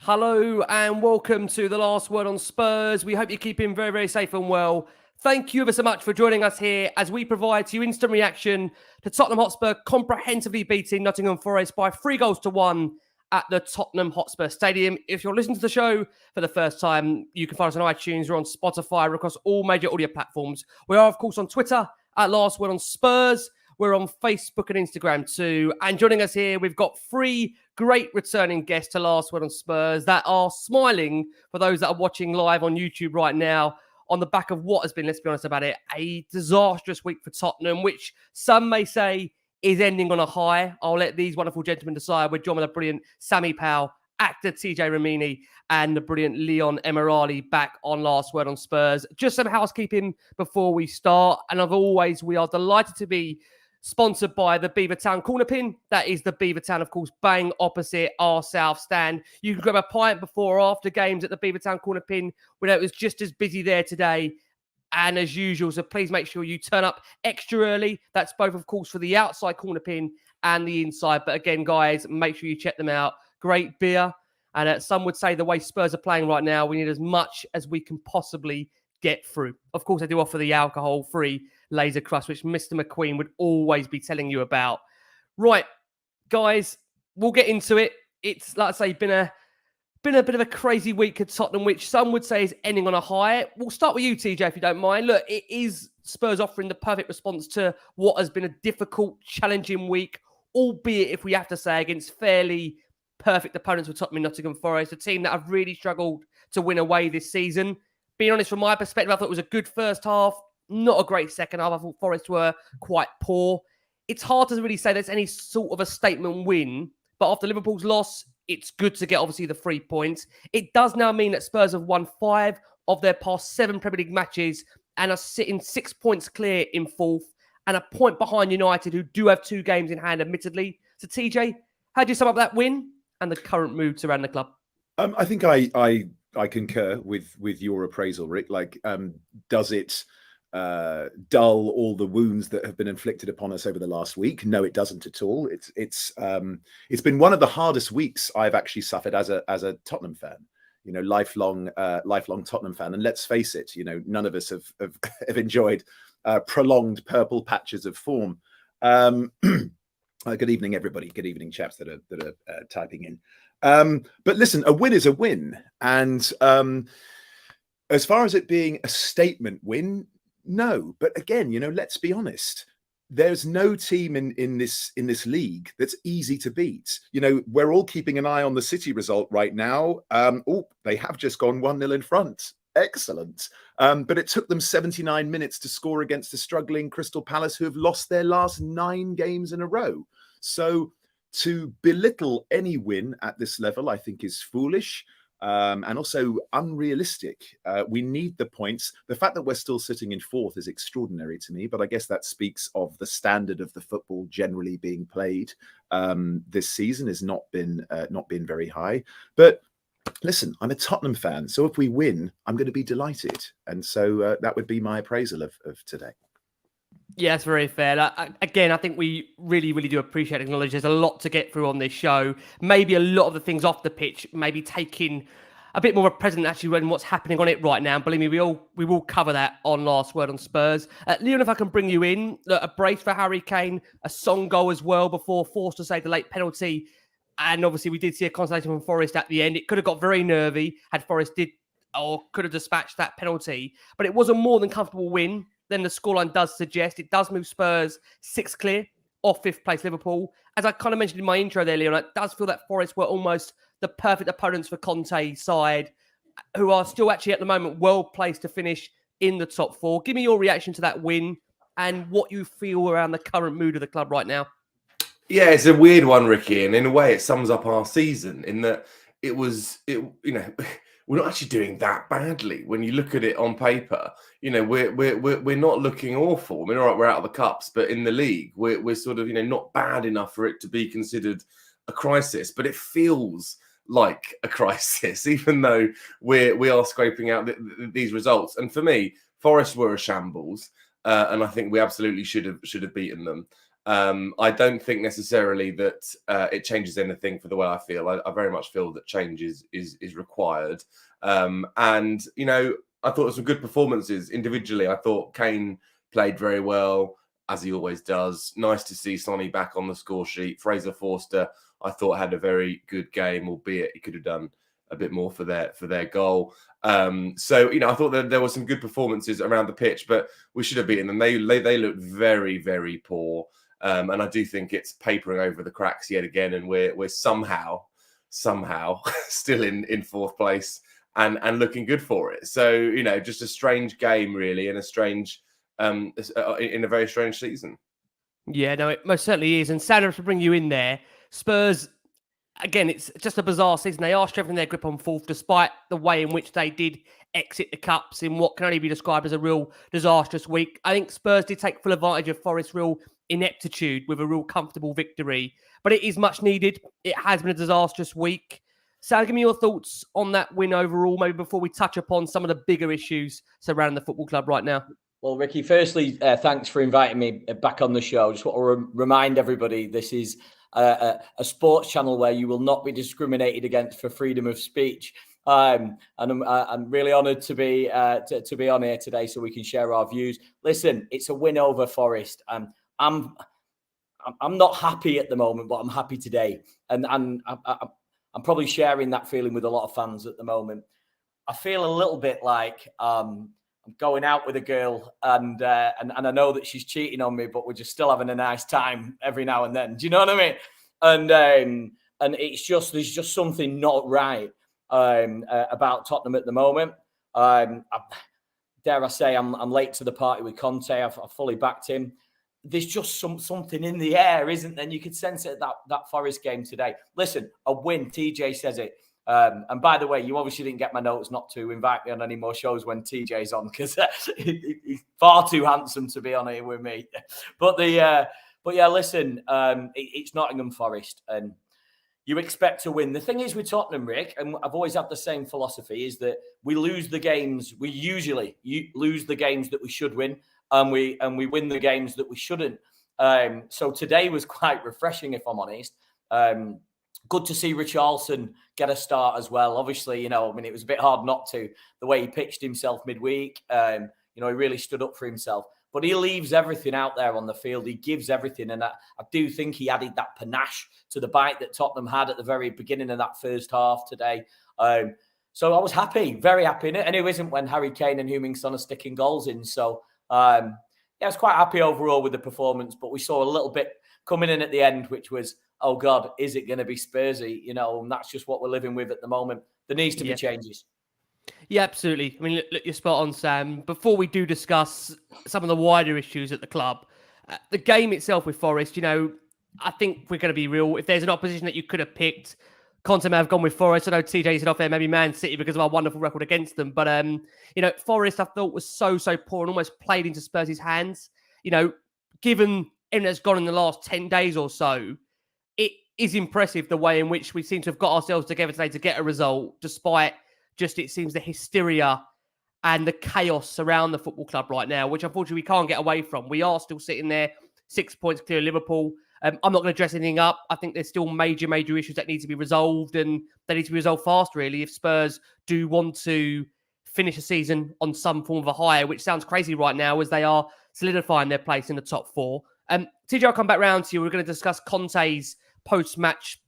Hello and welcome to the Last Word on Spurs. We hope you're keeping very, very safe and well. Thank you ever so much for joining us here as we provide to you instant reaction to Tottenham Hotspur comprehensively beating Nottingham Forest by 3-1 at the Tottenham Hotspur Stadium. If you're listening to the show for the first time, you can find us on iTunes, we're on Spotify, we're across all major audio platforms. We are, of course, on Twitter at Last Word on Spurs. We're on Facebook and Instagram too. And joining us here, we've got three great returning guests to Last Word on Spurs that are smiling for those that are watching live on YouTube right now on the back of what has been, let's be honest about it, a disastrous week for Tottenham, which some may say is ending on a high. I'll let these wonderful gentlemen decide. We're joined by the brilliant Sammy Powell, Actor TJ Ramini, and the brilliant Emirali back on Last Word on Spurs. Just some housekeeping before we start. And as always, we are delighted to be sponsored by the Beavertown Corner Pin. That is the Beavertown, of course, bang opposite our South Stand. You can grab a pint before or after games at the Beavertown Corner Pin. We know it was just as busy there today. And as usual, so please make sure you turn up extra early. That's both, of course, for the outside corner pin and the inside. But again, guys, make sure you check them out. Great beer. And some would say the way Spurs are playing right now, we need as much as we can possibly get through. Of course, they do offer the alcohol-free laser crust, which Mr. McQueen would always be telling you about. Right, guys, we'll get into it. It's, like I say, been a bit of a crazy week at Tottenham, which some would say is ending on a high. We'll start with you, TJ, if you don't mind. Look, it is Spurs offering the perfect response to what has been a difficult, challenging week, albeit, if we have to say, against fairly perfect opponents with Tottenham and Nottingham Forest, a team that have really struggled to win away this season. Being honest, from my perspective, I thought it was a good first half, not a great second half. I thought Forest were quite poor. It's hard to really say there's any sort of a statement win, but after Liverpool's loss, it's good to get, obviously, the 3 points. It does now mean that Spurs have won 5 of their past 7 Premier League matches and are sitting 6 points clear in 4th and a point behind United, who do have 2 games in hand, admittedly. So, TJ, how do you sum up that win and the current moods around the club? I think I concur with your appraisal, Rick. Like, does it dull all the wounds that have been inflicted upon us over the last week? No, it doesn't at all. It's been one of the hardest weeks I've actually suffered as a Tottenham fan. You know, lifelong Tottenham fan. And let's face it, you know, none of us have enjoyed prolonged purple patches of form. Good evening, everybody. Good evening, chaps that are typing in. But listen, a win is a win, and as far as it being a statement win, no. But again, you know, let's be honest. There's no team in this league that's easy to beat. You know, we're all keeping an eye on the City result right now. They have just gone 1-0 in front. Excellent. But it took them 79 minutes to score against a struggling Crystal Palace, who have lost their last 9 games in a row. So to belittle any win at this level, I think, is foolish. And also unrealistic. We need the points. The fact that we're still sitting in 4th is extraordinary to me, but I guess that speaks of the standard of the football generally being played this season has not been very high. But listen, I'm a Tottenham fan, so if we win, I'm going to be delighted. And so that would be my appraisal of today. Yeah, that's very fair. Again, I think we really, really do appreciate and acknowledge there's a lot to get through on this show. Maybe a lot of the things off the pitch, maybe taking a bit more of a present actually when what's happening on it right now. And believe me, we will cover that on Last Word on Spurs. Leon, if I can bring you in, a brace for Harry Kane, a song goal as well before forced to save the late penalty. And obviously we did see a consolation from Forest at the end. It could have got very nervy had Forest could have dispatched that penalty. But it was a more than comfortable win than the scoreline does suggest. It does move Spurs 6 clear off 5th place Liverpool. As I kind of mentioned in my intro there, Leon, it does feel that Forest were almost the perfect opponents for Conte's side, who are still actually at the moment well placed to finish in the top 4. Give me your reaction to that win and what you feel around the current mood of the club right now. Yeah, it's a weird one, Ricky, and in a way it sums up our season in that we're not actually doing that badly when you look at it on paper. You know, we're not looking awful. I mean, all right, we're out of the cups, but in the league, we're sort of, you know, not bad enough for it to be considered a crisis. But it feels like a crisis, even though we are scraping out these results. And for me, Forest were a shambles, and I think we absolutely should have beaten them. I don't think necessarily that it changes anything for the way I feel. I very much feel that change is required. And, you know, I thought there were some good performances individually. I thought Kane played very well, as he always does. Nice to see Sonny back on the score sheet. Fraser Forster, I thought, had a very good game, albeit he could have done a bit more for their goal. So, you know, I thought that there were some good performances around the pitch, but we should have beaten them. They looked very, very poor. And I do think it's papering over the cracks yet again, and we're somehow still in fourth place and looking good for it. So, you know, just a strange game really, and a strange in a very strange season. Yeah, no, it most certainly is. And Sandra, to bring you in there, Spurs, again, it's just a bizarre season. They are strengthening their grip on fourth, despite the way in which they did exit the cups in what can only be described as a real disastrous week. I think Spurs did take full advantage of Forest's real ineptitude with a real comfortable victory, but it is much needed. It has been a disastrous week. Sal, give me your thoughts on that win overall, maybe before we touch upon some of the bigger issues surrounding the football club right now. Well, Ricky, firstly, thanks for inviting me back on the show. Just want to remind everybody, this is a sports channel where you will not be discriminated against for freedom of speech. And I'm really honoured to be on here today so we can share our views. Listen, it's a win over Forest. I'm not happy at the moment, but I'm happy today. And I'm probably sharing that feeling with a lot of fans at the moment. I feel a little bit like I'm going out with a girl and I know that she's cheating on me, but we're just still having a nice time every now and then. Do you know what I mean? And it's just, there's just something not right about Tottenham at the moment. Dare I say, I'm late to the party with Conte. I've fully backed him. There's just something in the air, isn't there? And you could sense it at that Forest game today. Listen, a win. TJ says it. And by the way, you obviously didn't get my notes not to invite me on any more shows when TJ's on, because he's far too handsome to be on here with me. But yeah, listen, it's Nottingham Forest, and you expect to win. The thing is with Tottenham, Rick, and I've always had the same philosophy, is that we lose the games. We usually lose the games that we should win, and we win the games that we shouldn't. So today was quite refreshing, if I'm honest. Good to see Richarlison get a start as well. Obviously, you know, I mean, it was a bit hard not to, the way he pitched himself midweek. You know, he really stood up for himself. But he leaves everything out there on the field. He gives everything. And I do think he added that panache to the bite that Tottenham had at the very beginning of that first half today. So I was happy, very happy. And who isn't when Harry Kane and Heung-min Son are sticking goals in? So, yeah, I was quite happy overall with the performance. But we saw a little bit coming in at the end, which was, oh, God, is it going to be Spursy? You know, and that's just what we're living with at the moment. There needs to be changes. Yeah, absolutely. I mean, look, you're spot on, Sam. Before we do discuss some of the wider issues at the club, the game itself with Forest, you know, I think we're going to be real. If there's an opposition that you could have picked, Conte may have gone with Forest. I know TJ said off there, maybe Man City because of our wonderful record against them. But, you know, Forest I thought was so poor and almost played into Spurs' hands. You know, given everything that's gone in the last 10 days or so, it is impressive the way in which we seem to have got ourselves together today to get a result, despite just, it seems, the hysteria and the chaos around the football club right now, which unfortunately we can't get away from. We are still sitting there 6 points clear of Liverpool. I'm not going to dress anything up. I think there's still major issues that need to be resolved, and they need to be resolved fast, really, if Spurs do want to finish a season on some form of a high, which sounds crazy right now as they are solidifying their place in the top four. TJ, I'll come back round to you. We're going to discuss Conte's post-match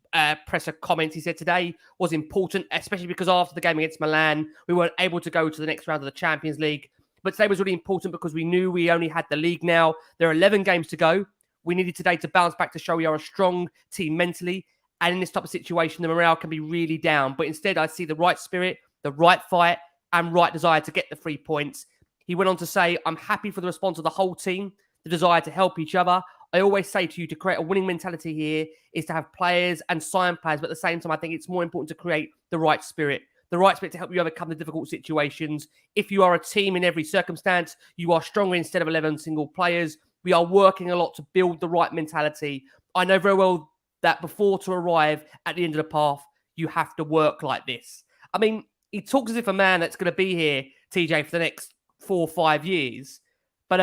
presser comments. He said today was important, especially because after the game against Milan, we weren't able to go to the next round of the Champions League. But today was really important because we knew we only had the league now. There are 11 games to go. We needed today to bounce back to show we are a strong team mentally. And in this type of situation, the morale can be really down. But instead, I see the right spirit, the right fight, and right desire to get the 3 points. He went on to say, I'm happy for the response of the whole team, the desire to help each other. I always say to you, to create a winning mentality here is to have players and sign players. But at the same time, I think it's more important to create the right spirit to help you overcome the difficult situations. If you are a team in every circumstance, you are stronger instead of 11 single players. We are working a lot to build the right mentality. I know very well that before to arrive at the end of the path, you have to work like this. I mean, he talks as if a man that's going to be here, TJ, for the next 4 or 5 years. But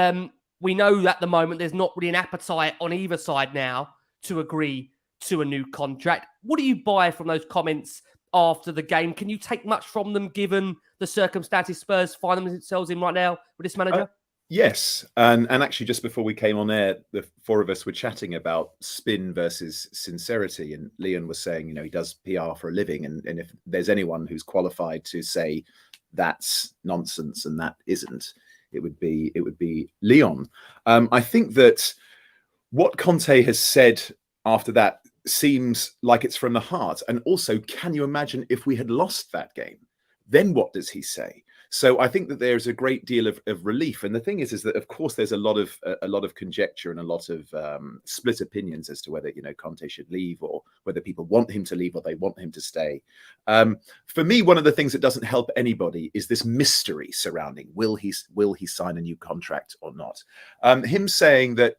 we know at the moment there's not really an appetite on either side now to agree to a new contract. What do you buy from those comments after the game? Can you take much from them given the circumstances Spurs find themselves in right now with this manager? Yes, and actually, just before we came on air, the four of us were chatting about spin versus sincerity, and Leon was saying, he does PR for a living, and if there's anyone who's qualified to say that's nonsense and that isn't, it would be Leon. I think that what Conte has said after that seems like it's from the heart, and also, can you imagine if we had lost that game? Then what does he say? So I think that there's a great deal of relief. And the thing is that, of course, there's a lot of conjecture and a lot of split opinions as to whether, Conte should leave or whether people want him to leave or they want him to stay. For me, one of the things that doesn't help anybody is this mystery surrounding will he sign a new contract or not? Him saying that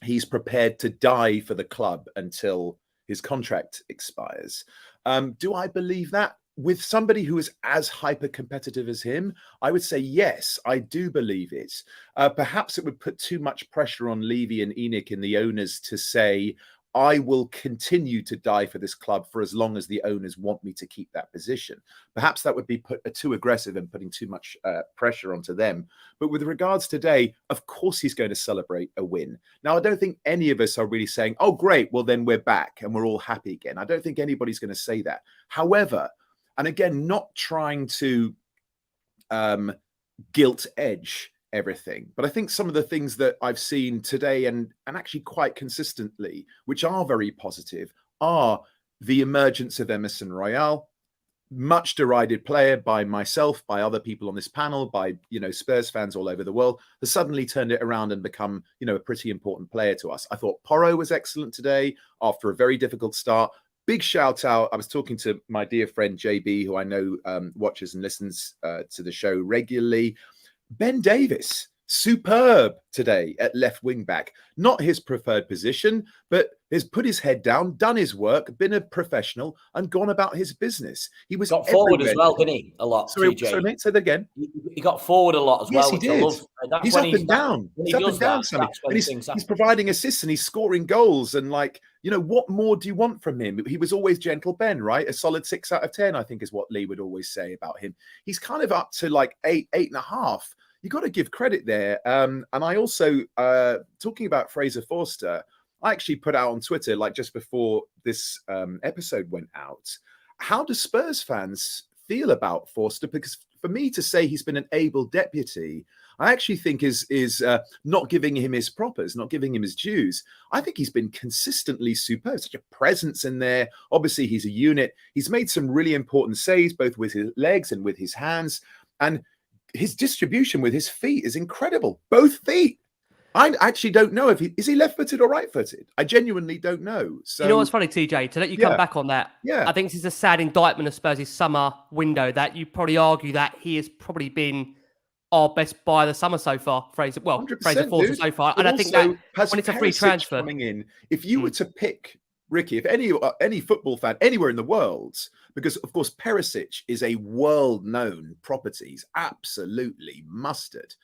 he's prepared to die for the club until his contract expires. Do I believe that? With somebody who is as hyper competitive as him, I would say, yes, I do believe it. Perhaps it would put too much pressure on Levy and Enoch and the owners to say, I will continue to die for this club for as long as the owners want me to keep that position. Perhaps that would be too aggressive and putting too much pressure onto them. But with regards today, of course, he's going to celebrate a win. Now, I don't think any of us are really saying, oh, great, well, then we're back and we're all happy again. I don't think anybody's going to say that. However, and again, not trying to guilt edge everything, but I think some of the things that I've seen today and actually quite consistently, which are very positive, are the emergence of Emerson Royal, much derided player by myself, by other people on this panel, by Spurs fans all over the world, has suddenly turned it around and become a pretty important player to us. I thought Porro was excellent today after a very difficult start. Big shout out. I was talking to my dear friend JB, who I know watches and listens to the show regularly. Ben Davis, superb today at left wing back. Not his preferred position, but has put his head down, done his work, been a professional, and gone about his business. He was got forward as well, didn't he? A lot. Sorry, TJ. Sorry, mate, say that again. He got forward a lot as well, which He did. I love. That's he's when up and down. He's up and down, Sammy. And he's providing assists and he's scoring goals. And what more do you want from him? He was always gentle Ben, right? A solid 6 out of 10, I think, is what Lee would always say about him. He's kind of up to 8.5. You got to give credit there. And I also, talking about Fraser Forster, I actually put out on Twitter, just before this episode went out, how do Spurs fans feel about Forster? Because for me to say he's been an able deputy, I actually think is not giving him his propers, not giving him his dues. I think he's been consistently superb, such a presence in there. Obviously, he's a unit. He's made some really important saves, both with his legs and with his hands. And his distribution with his feet is incredible. Both feet. I actually don't know if is he left-footed or right-footed. I genuinely don't know. So you know what's funny, TJ? To let you come back on that, I think this is a sad indictment of Spurs' summer window. That you probably argue that he has probably been our best buy of the summer so far. Fraser Forster so far, and I think that when it's a free transfer coming in, if you were to pick Ricky, if any football fan anywhere in the world, because of course Perisic is a world-known property, he's absolutely mustard.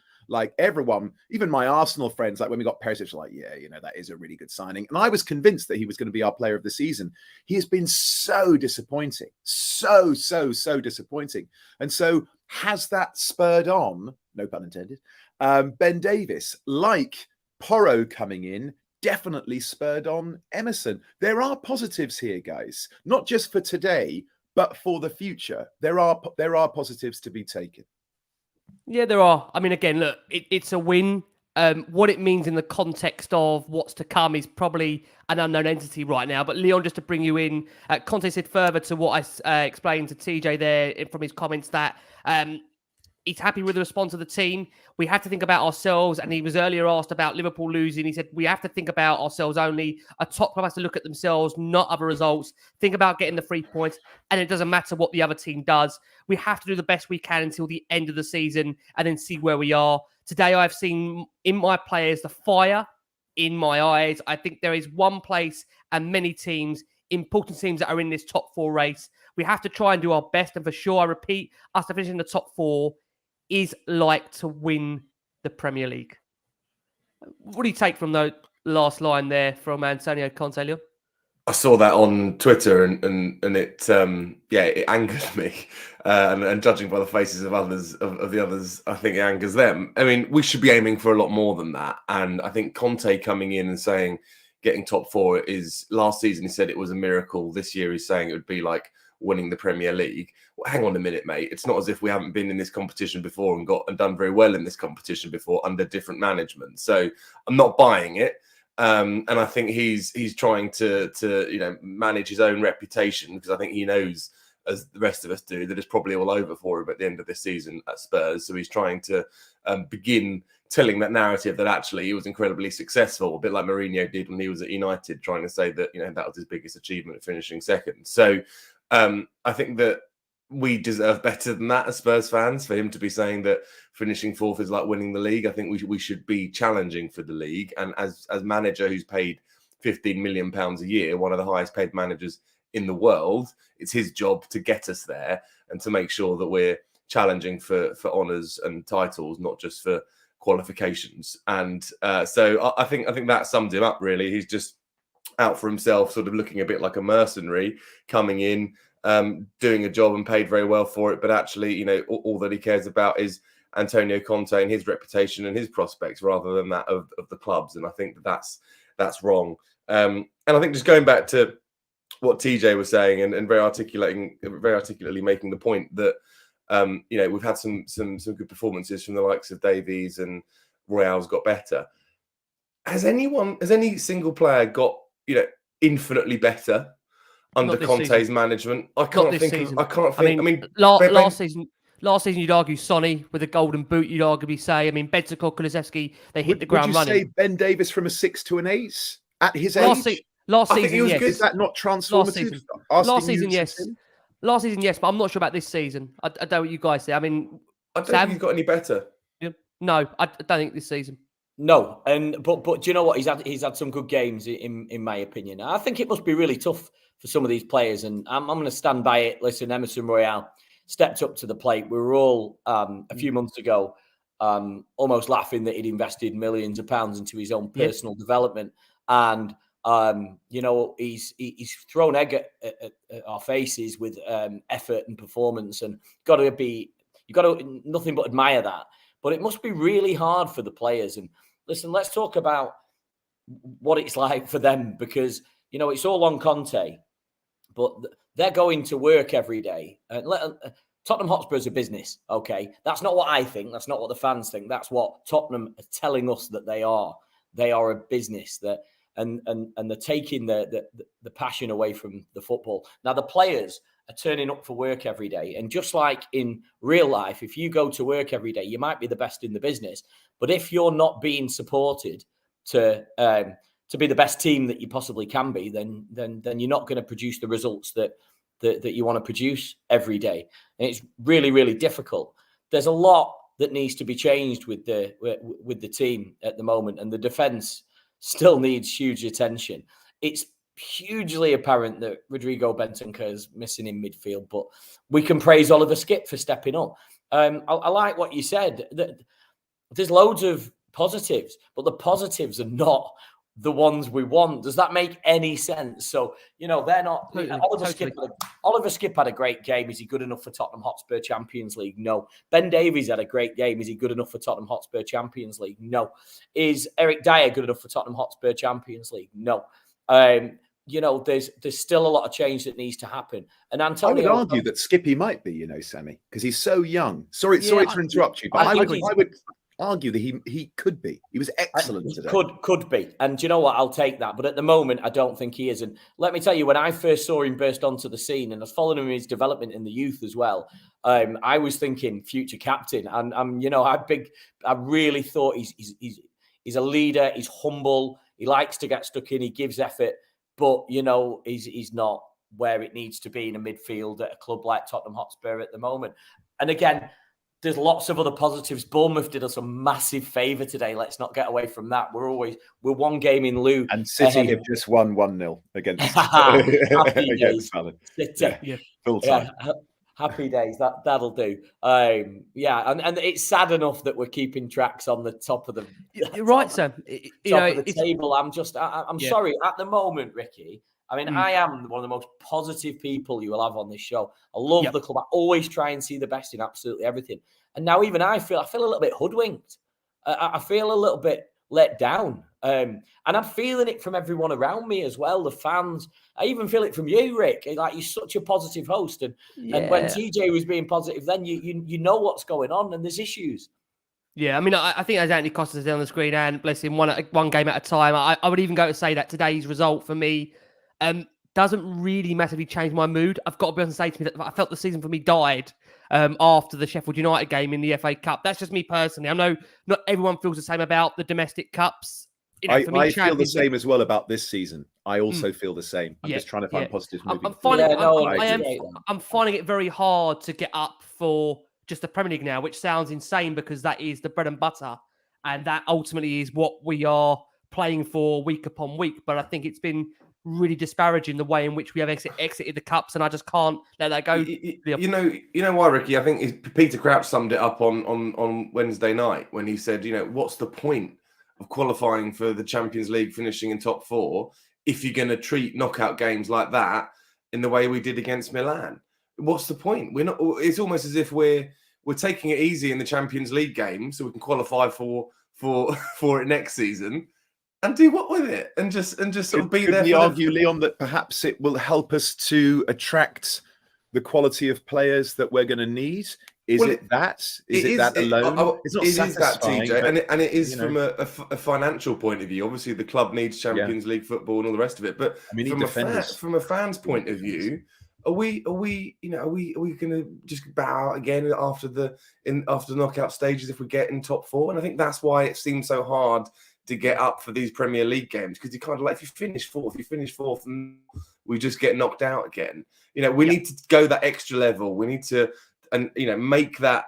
Everyone, even my Arsenal friends, when we got Perisic, that is a really good signing. And I was convinced that he was going to be our player of the season. He has been so disappointing, so disappointing. And so has that spurred on, no pun intended, Ben Davis, Porro coming in, definitely spurred on Emerson. There are positives here, guys, not just for today, but for the future. There are positives to be taken. Yeah, there are. I mean, again, look, it's a win. What it means in the context of what's to come is probably an unknown entity right now. But Leon, just to bring you in, Conte said further to what I explained to TJ there from his comments that he's happy with the response of the team. We have to think about ourselves. And he was earlier asked about Liverpool losing. He said, we have to think about ourselves only. A top club has to look at themselves, not other results. Think about getting the 3 points. And it doesn't matter what the other team does. We have to do the best we can until the end of the season and then see where we are. Today, I've seen in my players the fire in my eyes. I think there is one place and many teams, important teams that are in this top 4 race. We have to try and do our best. And for sure, I repeat, us to finish in the top 4 is like to win the Premier League. What do you take from the last line there from Antonio Conte, Leon? I saw that on Twitter and it it angered me, and judging by the faces of others of the others, I think it angers them. I mean, we should be aiming for a lot more than that, and I think Conte coming in and saying getting top 4 is, last season he said it was a miracle. This year he's saying it would be like winning the Premier League. Well, hang on a minute, mate. It's not as if we haven't been in this competition before and done very well in this competition before under different management. So I'm not buying it. And I think he's trying to manage his own reputation, because I think he knows, as the rest of us do, that it's probably all over for him at the end of this season at Spurs. So he's trying to begin telling that narrative that actually he was incredibly successful, a bit like Mourinho did when he was at United, trying to say that that was his biggest achievement, finishing second. So I think that we deserve better than that as Spurs fans, for him to be saying that finishing 4th is like winning the league. I think we should be challenging for the league. And as manager who's paid £15 million a year, one of the highest paid managers in the world, it's his job to get us there and to make sure that we're challenging for honours and titles, not just for qualifications. And so I think that sums him up, really. He's just out for himself, sort of looking a bit like a mercenary, coming in, doing a job and paid very well for it. But actually, all that he cares about is Antonio Conte and his reputation and his prospects, rather than that of the clubs. And I think that's wrong. And I think just going back to what TJ was saying and very articulately making the point that we've had some good performances from the likes of Davies, and Royale's got better. Has any single player got infinitely better under Conte's management? I can't think. Last season, you'd argue Sonny with a golden boot. You'd arguably say, Bentancur, Kulusevski, they hit the ground running. Would you say Ben Davies from a 6 to an 8 at his age? Last season, yes. Is that not transformative? Last season, yes. Last season, yes, but I'm not sure about this season. I don't know what you guys say. I don't think he's got any better. No, I don't think this season. No, but do you know what? He's had some good games in my opinion. I think it must be really tough for some of these players, and I'm going to stand by it. Listen, Emerson Royale stepped up to the plate. We were all a few months ago almost laughing that he'd invested millions of pounds into his own personal development, and he's thrown egg at our faces with effort and performance, and you got to nothing but admire that. But it must be really hard for the players. And listen, let's talk about what it's like for them, because it's all on Conte, but they're going to work every day. Tottenham Hotspur is a business, okay? That's not what I think. That's not what the fans think. That's what Tottenham are telling us that they are. They are a business that. And they're taking the passion away from the football. Now, the players are turning up for work every day. And just like in real life, if you go to work every day, you might be the best in the business. But if you're not being supported to be the best team that you possibly can be, then you're not going to produce the results that you want to produce every day. And it's really, really difficult. There's a lot that needs to be changed with the team at the moment, and the defence still needs huge attention. It's hugely apparent that Rodrigo Bentancur is missing in midfield, but we can praise Oliver Skipp for stepping up. I like what you said, that there's loads of positives, but the positives are not the ones we want. Does that make any sense? So, they're not. Totally. Oliver Skipp had a great game. Is he good enough for Tottenham Hotspur Champions League? No. Ben Davies had a great game. Is he good enough for Tottenham Hotspur Champions League? No. Is Eric Dyer good enough for Tottenham Hotspur Champions League? No. There's still a lot of change that needs to happen. And Antonio, I would argue that Skippy might be, Sammy, because he's so young. Sorry to interrupt you, but I would argue that he could be. He was excellent today. Could be. And do you know what? I'll take that. But at the moment, I don't think he is. And let me tell you, when I first saw him burst onto the scene, and I was following him in his development in the youth as well, I was thinking future captain. And I really thought he's a leader. He's humble. He likes to get stuck in. He gives effort. But, he's not where it needs to be in a midfield at a club like Tottenham Hotspur at the moment. And again, there's lots of other positives. Bournemouth did us a massive favour today. Let's not get away from that. We're one game in lieu. And City have just won 1-0 against Palace. City. Full time. Happy days. That'll do. Yeah, and it's sad enough that we're keeping tracks on the top of the. You're right, Sam. Top of the table. I'm Yeah. sorry at the moment, Ricky. I mean, Mm. I am one of the most positive people you will have on this show. I love the club. I always try and see the best in absolutely everything. And now even I feel a little bit hoodwinked. I feel a little bit let down. And I'm feeling it from everyone around me as well, the fans. I even feel it from you, Rick. Like, you're such a positive host. And when TJ was being positive, then you know what's going on and there's issues. Yeah, I mean, I think as Anthony Costa's there on the screen, and bless him, one game at a time. I would even go to say that today's result for me doesn't really massively change my mood. I've got to be able to say to me that I felt the season for me died after the Sheffield United game in the FA Cup. That's just me personally. I know not everyone feels the same about the domestic cups. You know, I feel the same as well about this season. I also feel the same. I'm just trying to find positives moving forward. I'm finding it very hard to get up for just the Premier League now, which sounds insane because that is the bread and butter. And that ultimately is what we are playing for week upon week. But I think it's been really disparaging the way in which we have exited the cups, and I just can't let that go. You know why, Ricky? I think Peter Crouch summed it up on Wednesday night when he said, what's the point of qualifying for the Champions League, finishing in top 4, if you're going to treat knockout games like that in the way we did against Milan? What's the point? We're not. It's almost as if we're taking it easy in the Champions League game so we can qualify for it next season. And do what with it? And just sort of be there. Could we argue, Leon, that perhaps it will help us to attract the quality of players that we're going to need? Is it that alone? It's not satisfying, TJ, and it is from a financial point of view. Obviously, the club needs Champions League football and all the rest of it. But from a fan's point of view, are we going to just bow out again after the knockout stages if we get in top 4? And I think that's why it seems so hard to get up for these Premier League games, because you kind of like, if you finish fourth, and we just get knocked out again. We need to go that extra level. We need to, make that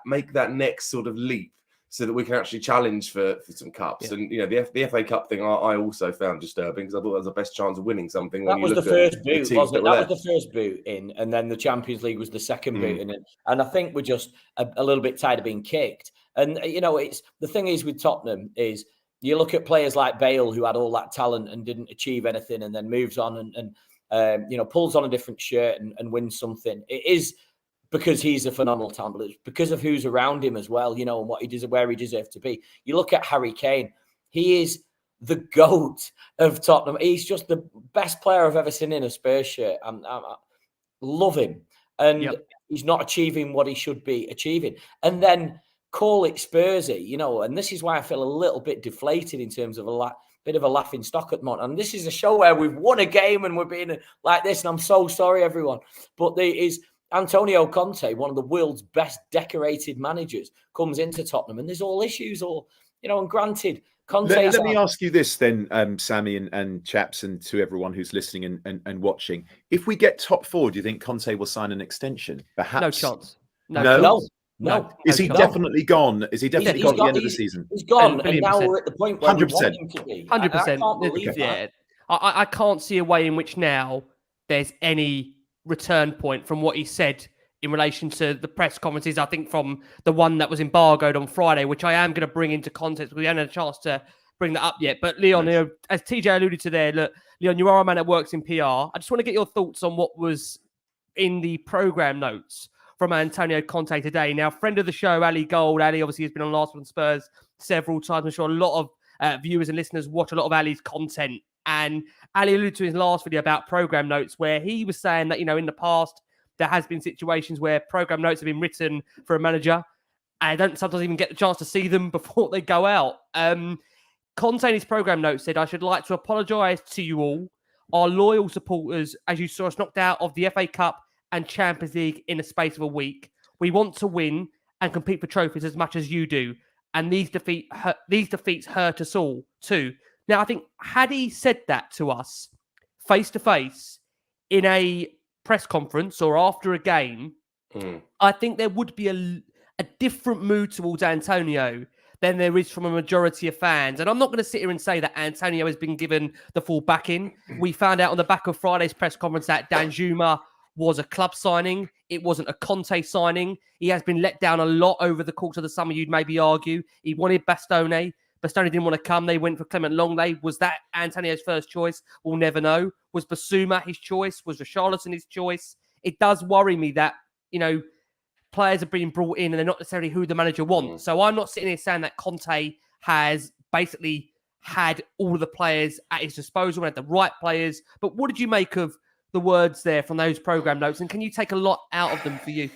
next sort of leap so that we can actually challenge for some cups. And the FA Cup thing, I also found disturbing because I thought that was the best chance of winning something. That was the first boot, wasn't it? That was the first boot in, and then the Champions League was the second boot in. And I think we're just a little bit tired of being kicked. And it's the thing is with Tottenham is, you look at players like Bale, who had all that talent and didn't achieve anything, and then moves on and pulls on a different shirt and wins something. It is because he's a phenomenal talent, but it's because of who's around him as well, and what he does, where he deserves to be. You look at Harry Kane; he is the GOAT of Tottenham. He's just the best player I've ever seen in a Spurs shirt. I love him, and he's not achieving what he should be achieving, and then call it Spursy, and this is why I feel a little bit deflated in terms of a bit of a laughing stock at the moment. And this is a show where we've won a game and we're being like this, and I'm so sorry, everyone. But there is Antonio Conte, one of the world's best decorated managers, comes into Tottenham, and there's all issues, and granted, Conte. Let me ask you this then, Sammy and chaps, and to everyone who's listening and watching: if we get top 4, do you think Conte will sign an extension? Perhaps. No chance. No. Is he definitely gone? Is he definitely gone at the end of the season? He's gone, and now we're at the point where 100%. We want him to be. 100%. I can't believe that. I can't see a way in which now there's any return point from what he said in relation to the press conferences. I think from the one that was embargoed on Friday, which I am going to bring into context. We haven't had a chance to bring that up yet. But Leon, as TJ alluded to there, look, Leon, you are a man that works in PR. I just want to get your thoughts on what was in the programme notes from Antonio Conte today. Now, friend of the show, Ali Gold. Ali obviously has been on Last Word on Spurs several times. I'm sure a lot of viewers and listeners watch a lot of Ali's content. And Ali alluded to his last video about programme notes, where he was saying that, in the past, there has been situations where programme notes have been written for a manager and I don't sometimes even get the chance to see them before they go out. Conte in his programme notes said, "I should like to apologise to you all, our loyal supporters, as you saw us knocked out of the FA Cup and Champions League in the space of a week. We want to win and compete for trophies as much as you do. And these defeats hurt us all too." Now, I think had he said that to us face to face in a press conference or after a game, I think there would be a different mood towards Antonio than there is from a majority of fans. And I'm not going to sit here and say that Antonio has been given the full backing. We found out on the back of Friday's press conference that Danjuma was a club signing. It wasn't a Conte signing. He has been let down a lot over the course of the summer, you'd maybe argue. He wanted Bastoni. Bastoni didn't want to come. They went for Clement Longley. Was that Antonio's first choice? We'll never know. Was Basuma his choice? Was Richarlison his choice? It does worry me that, players are being brought in and they're not necessarily who the manager wants. So I'm not sitting here saying that Conte has basically had all of the players at his disposal and had the right players. But what did you make of the words there from those programme notes? And can you take a lot out of them for you?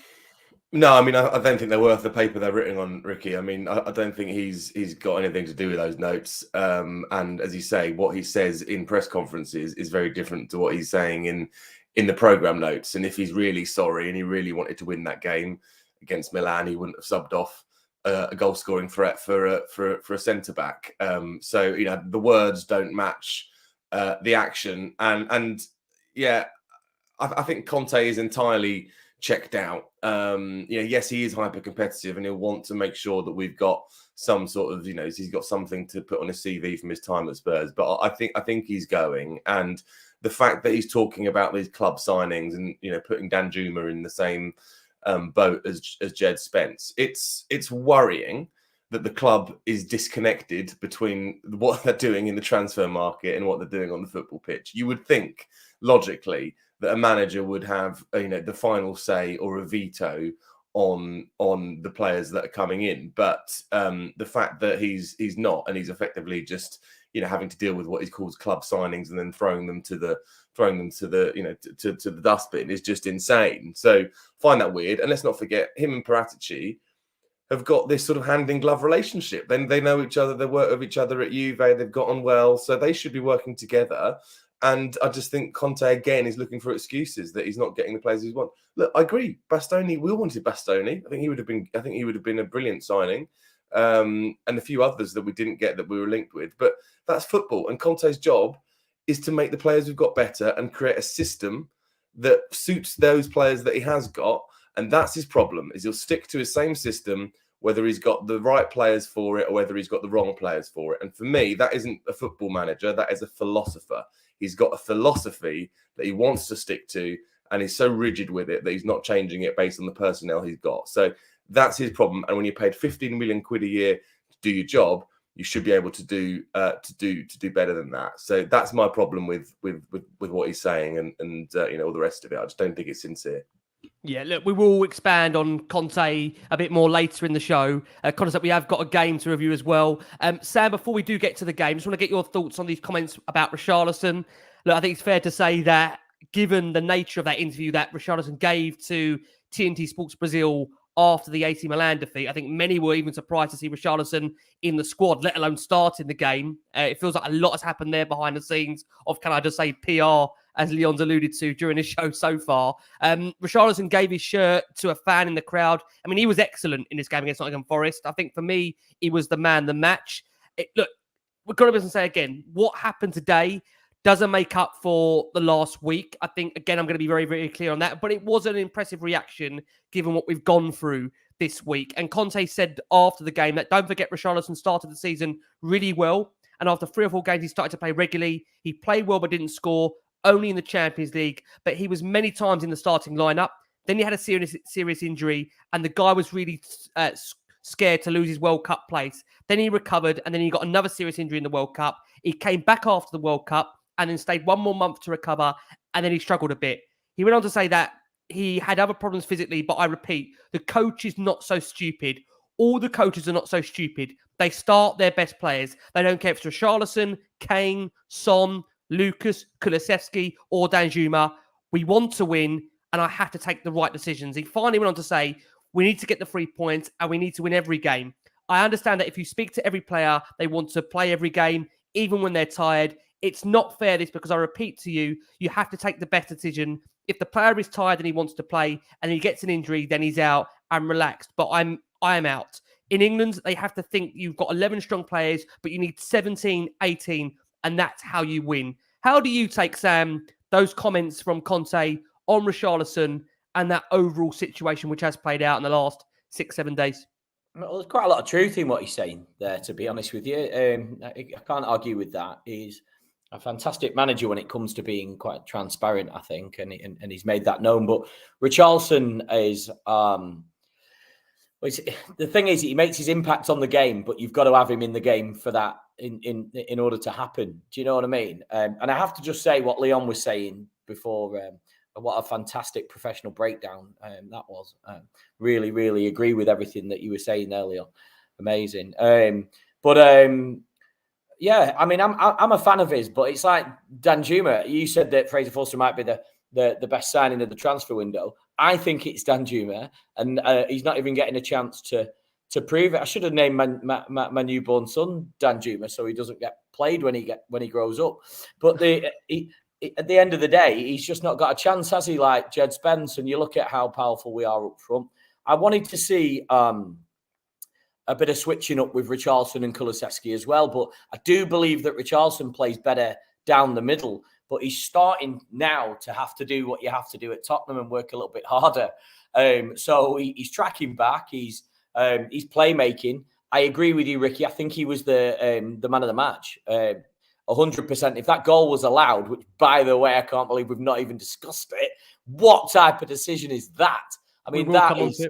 No, I mean, I don't think they're worth the paper they're written on, Ricky. I mean, I don't think he's got anything to do with those notes. And as you say, what he says in press conferences is very different to what he's saying in the programme notes. And if he's really sorry and he really wanted to win that game against Milan, he wouldn't have subbed off a goal-scoring threat for a centre-back. So, the words don't match the action. And yeah, I think Conte is entirely checked out. Yes, he is hyper competitive and he'll want to make sure that we've got some sort of, he's got something to put on his CV from his time at Spurs. But I think he's going. And the fact that he's talking about these club signings and, putting Danjuma in the same boat as Jed Spence, it's worrying that the club is disconnected between what they're doing in the transfer market and what they're doing on the football pitch. You would think, logically, that a manager would have, the final say or a veto on the players that are coming in. But the fact that he's not, and he's effectively just, having to deal with what he calls club signings and then throwing them to the dustbin is just insane. So find that weird. And let's not forget, him and Paratici have got this sort of hand in glove relationship. Then they know each other. They work with each other at Juve. They've got on well, so they should be working together. And I just think Conte again is looking for excuses that he's not getting the players he wants. Look, I agree. Bastoni, we wanted Bastoni. I think he would have been a brilliant signing, and a few others that we didn't get that we were linked with. But that's football, and Conte's job is to make the players we've got better and create a system that suits those players that he has got. And that's his problem: is he'll stick to his same system, whether he's got the right players for it or whether he's got the wrong players for it. And for me, that isn't a football manager. That is a philosopher. He's got a philosophy that he wants to stick to, and he's so rigid with it that he's not changing it based on the personnel he's got. So that's his problem. And when you're paid 15 million quid a year to do your job, you should be able to do better than that. So that's my problem with what he's saying and all the rest of it. I just don't think it's sincere. Yeah, look, we will expand on Conte a bit more later in the show. Conte, we have got a game to review as well. Sam, before we do get to the game, just want to get your thoughts on these comments about Richarlison. Look, I think it's fair to say that given the nature of that interview that Richarlison gave to TNT Sports Brazil after the AC Milan defeat, I think many were even surprised to see Richarlison in the squad, let alone starting the game. It feels like a lot has happened there behind the scenes of, can I just say, PR, as Leon's alluded to during his show so far. Richarlison gave his shirt to a fan in the crowd. I mean, he was excellent in this game against Nottingham Forest. I think for me, he was the man, the match. Look, we've got to say again, what happened today doesn't make up for the last week. I think, again, I'm going to be very, very clear on that. But it was an impressive reaction given what we've gone through this week. And Conte said after the game that, don't forget, Richarlison started the season really well. And after 3 or 4 games, he started to play regularly. He played well but didn't score, only in the Champions League. But he was many times in the starting lineup. Then he had a serious injury, and the guy was really scared to lose his World Cup place. Then he recovered, and then he got another serious injury in the World Cup. He came back after the World Cup and then stayed 1 more month to recover, and then he struggled a bit. He went on to say that he had other problems physically, but I repeat, the coach is not so stupid. All the coaches are not so stupid. They start their best players. They don't care if it's Richarlison, Kane, Son, Lucas, Kulusevski, or Danjuma. We want to win, and I have to take the right decisions. He finally went on to say, we need to get the 3 points, and we need to win every game. I understand that if you speak to every player, they want to play every game, even when they're tired. It's not fair, this, because I repeat to you, you have to take the best decision. If the player is tired and he wants to play and he gets an injury, then he's out and relaxed. But I am out. In England, they have to think you've got 11 strong players, but you need 17, 18, and that's how you win. How do you take, Sam, those comments from Conte on Richarlison and that overall situation which has played out in the last 6-7 days? Well, there's quite a lot of truth in what he's saying there, to be honest with you. I can't argue with that. A fantastic manager when it comes to being quite transparent, I think, and he's made that known. But Richarlison is the thing is, he makes his impact on the game, but you've got to have him in the game for that in order to happen. Do you know what I mean? And I have to just say what Leon was saying before. What a fantastic professional breakdown that was. Really, really agree with everything that you were saying there, Leon. Amazing. Yeah, I mean, I'm a fan of his, but it's like Danjuma. You said that Fraser Forster might be the best signing of the transfer window. I think it's Danjuma, and he's not even getting a chance to prove it. I should have named my newborn son Danjuma so he doesn't get played when he grows up. But at the end of the day, he's just not got a chance, has he? Like Jed Spence, and you look at how powerful we are up front. I wanted to see a bit of switching up with Richarlison and Kulusevski as well. But I do believe that Richarlison plays better down the middle. But he's starting now to have to do what you have to do at Tottenham and work a little bit harder. So he's tracking back. He's playmaking. I agree with you, Ricky. I think he was the man of the match. 100%. If that goal was allowed, which, by the way, I can't believe we've not even discussed it. What type of decision is that? I mean,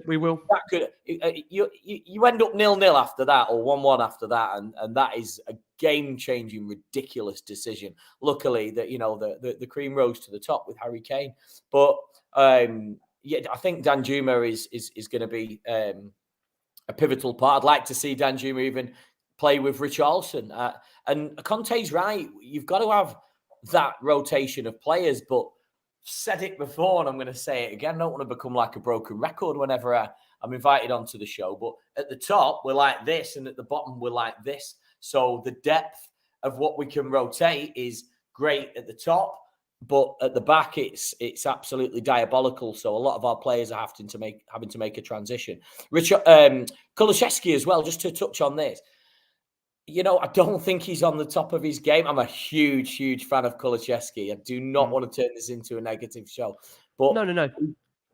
we will. That could you end up 0-0 after that, or 1-1 after that, and that is a game-changing, ridiculous decision. Luckily, that the cream rose to the top with Harry Kane, but yeah, I think Danjuma is going to be a pivotal part. I'd like to see Danjuma even play with Richarlison, and Conte's right. You've got to have that rotation of players, but. Said it before, and I'm going to say it again. I don't want to become like a broken record whenever I'm invited onto the show. But at the top, we're like this, and at the bottom, we're like this. So the depth of what we can rotate is great at the top, but at the back, it's absolutely diabolical. So a lot of our players are having to make a transition. Kulusevski as well. Just to touch on this. I don't think he's on the top of his game. I'm a huge, huge fan of Kulusevski. I do not want to turn this into a negative show. But No.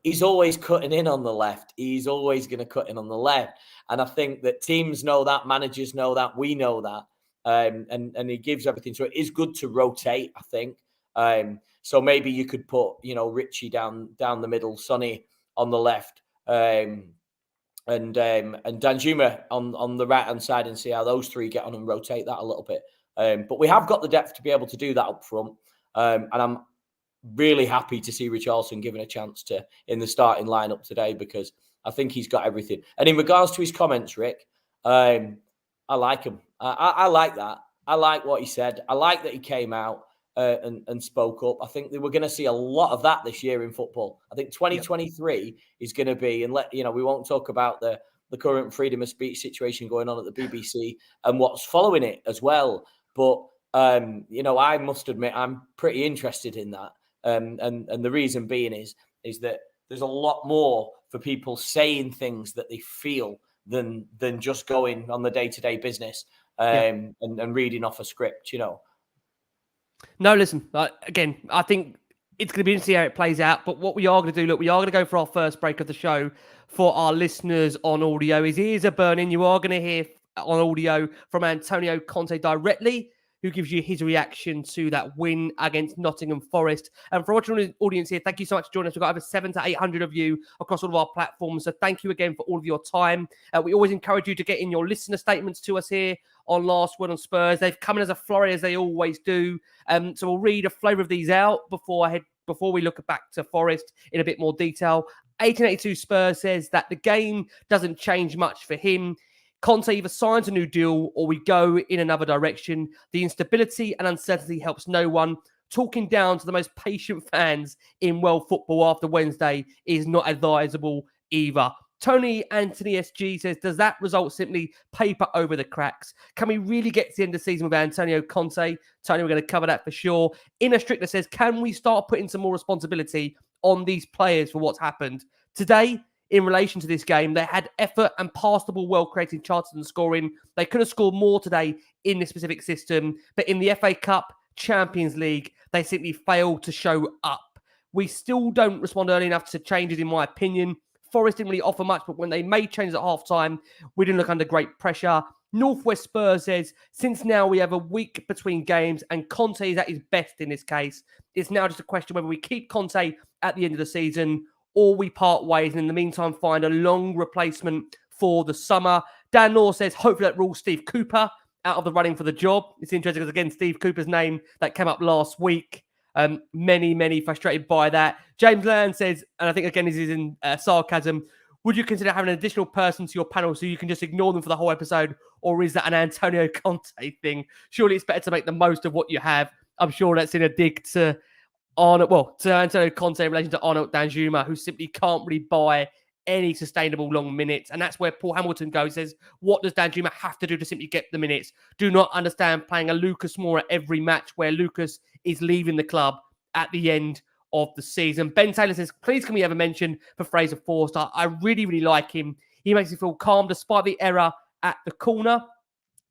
He's always cutting in on the left. He's always going to cut in on the left. And I think that teams know that, managers know that, we know that. And he gives everything. So it is good to rotate, I think. So maybe you could put, Richie down the middle, Sonny on the left. And Danjuma on the right-hand side, and see how those three get on and rotate that a little bit. But we have got the depth to be able to do that up front. And I'm really happy to see Richarlison given a chance in the starting lineup today, because I think he's got everything. And in regards to his comments, Rick, I like him. I like that. I like what he said. I like that he came out and spoke up. I think that we're going to see a lot of that this year in football. I think 2023 is going to be, and we won't talk about the current freedom of speech situation going on at the BBC and what's following it as well. But I must admit I'm pretty interested in that. And the reason being is that there's a lot more for people saying things that they feel than just going on the day-to-day business and reading off a script, No, listen, again, I think it's going to be interesting how it plays out. But what we are going to do, we are going to go for our first break of the show. For our listeners on audio, his ears are burning. You are going to hear on audio from Antonio Conte directly, who gives you his reaction to that win against Nottingham Forest. And for watching the audience here, thank you so much for joining us. We've got over 700 to 800 of you across all of our platforms. So thank you again for all of your time. We always encourage you to get in your listener statements to us here on Last Word on Spurs. They've come in as a flurry, as they always do. So we'll read a flavour of these out before we look back to Forest in a bit more detail. 1882 Spurs says that the game doesn't change much for him. Conte either signs a new deal or we go in another direction. The instability and uncertainty helps no one. Talking down to the most patient fans in world football after Wednesday is not advisable either. Tony Anthony SG says, does that result simply paper over the cracks? Can we really get to the end of the season with Antonio Conte? Tony, we're going to cover that for sure. Inner Strickler says, can we start putting some more responsibility on these players for what's happened? Today, in relation to this game, they had effort and passed the ball well, creating chances and scoring. They could have scored more today in this specific system, but in the FA Cup, Champions League, they simply failed to show up. We still don't respond early enough to changes, in my opinion. Forest didn't really offer much, but when they made changes at half-time, we didn't look under great pressure. Northwest Spurs says, since now we have a week between games and Conte is at his best in this case, it's now just a question whether we keep Conte at the end of the season or we part ways and in the meantime find a long replacement for the summer. Dan Law says, hopefully that rules Steve Cooper out of the running for the job. It's interesting because, again, Steve Cooper's name that came up last week. Many frustrated by that. James Land says, and I think, again, this is in sarcasm, would you consider having an additional person to your panel so you can just ignore them for the whole episode? Or is that an Antonio Conte thing? Surely it's better to make the most of what you have. I'm sure that's in a dig to Antonio Conte in relation to Arnaud Danjuma, who simply can't really buy any sustainable long minutes. And that's where Paul Hamilton goes, says, what does Danjuma have to do to simply get the minutes? Do not understand playing a Lucas Moura every match where Lucas is leaving the club at the end of the season. Ben Taylor says, please can we have a mention for Fraser Forster? I really like him. He makes me feel calm despite the error at the corner.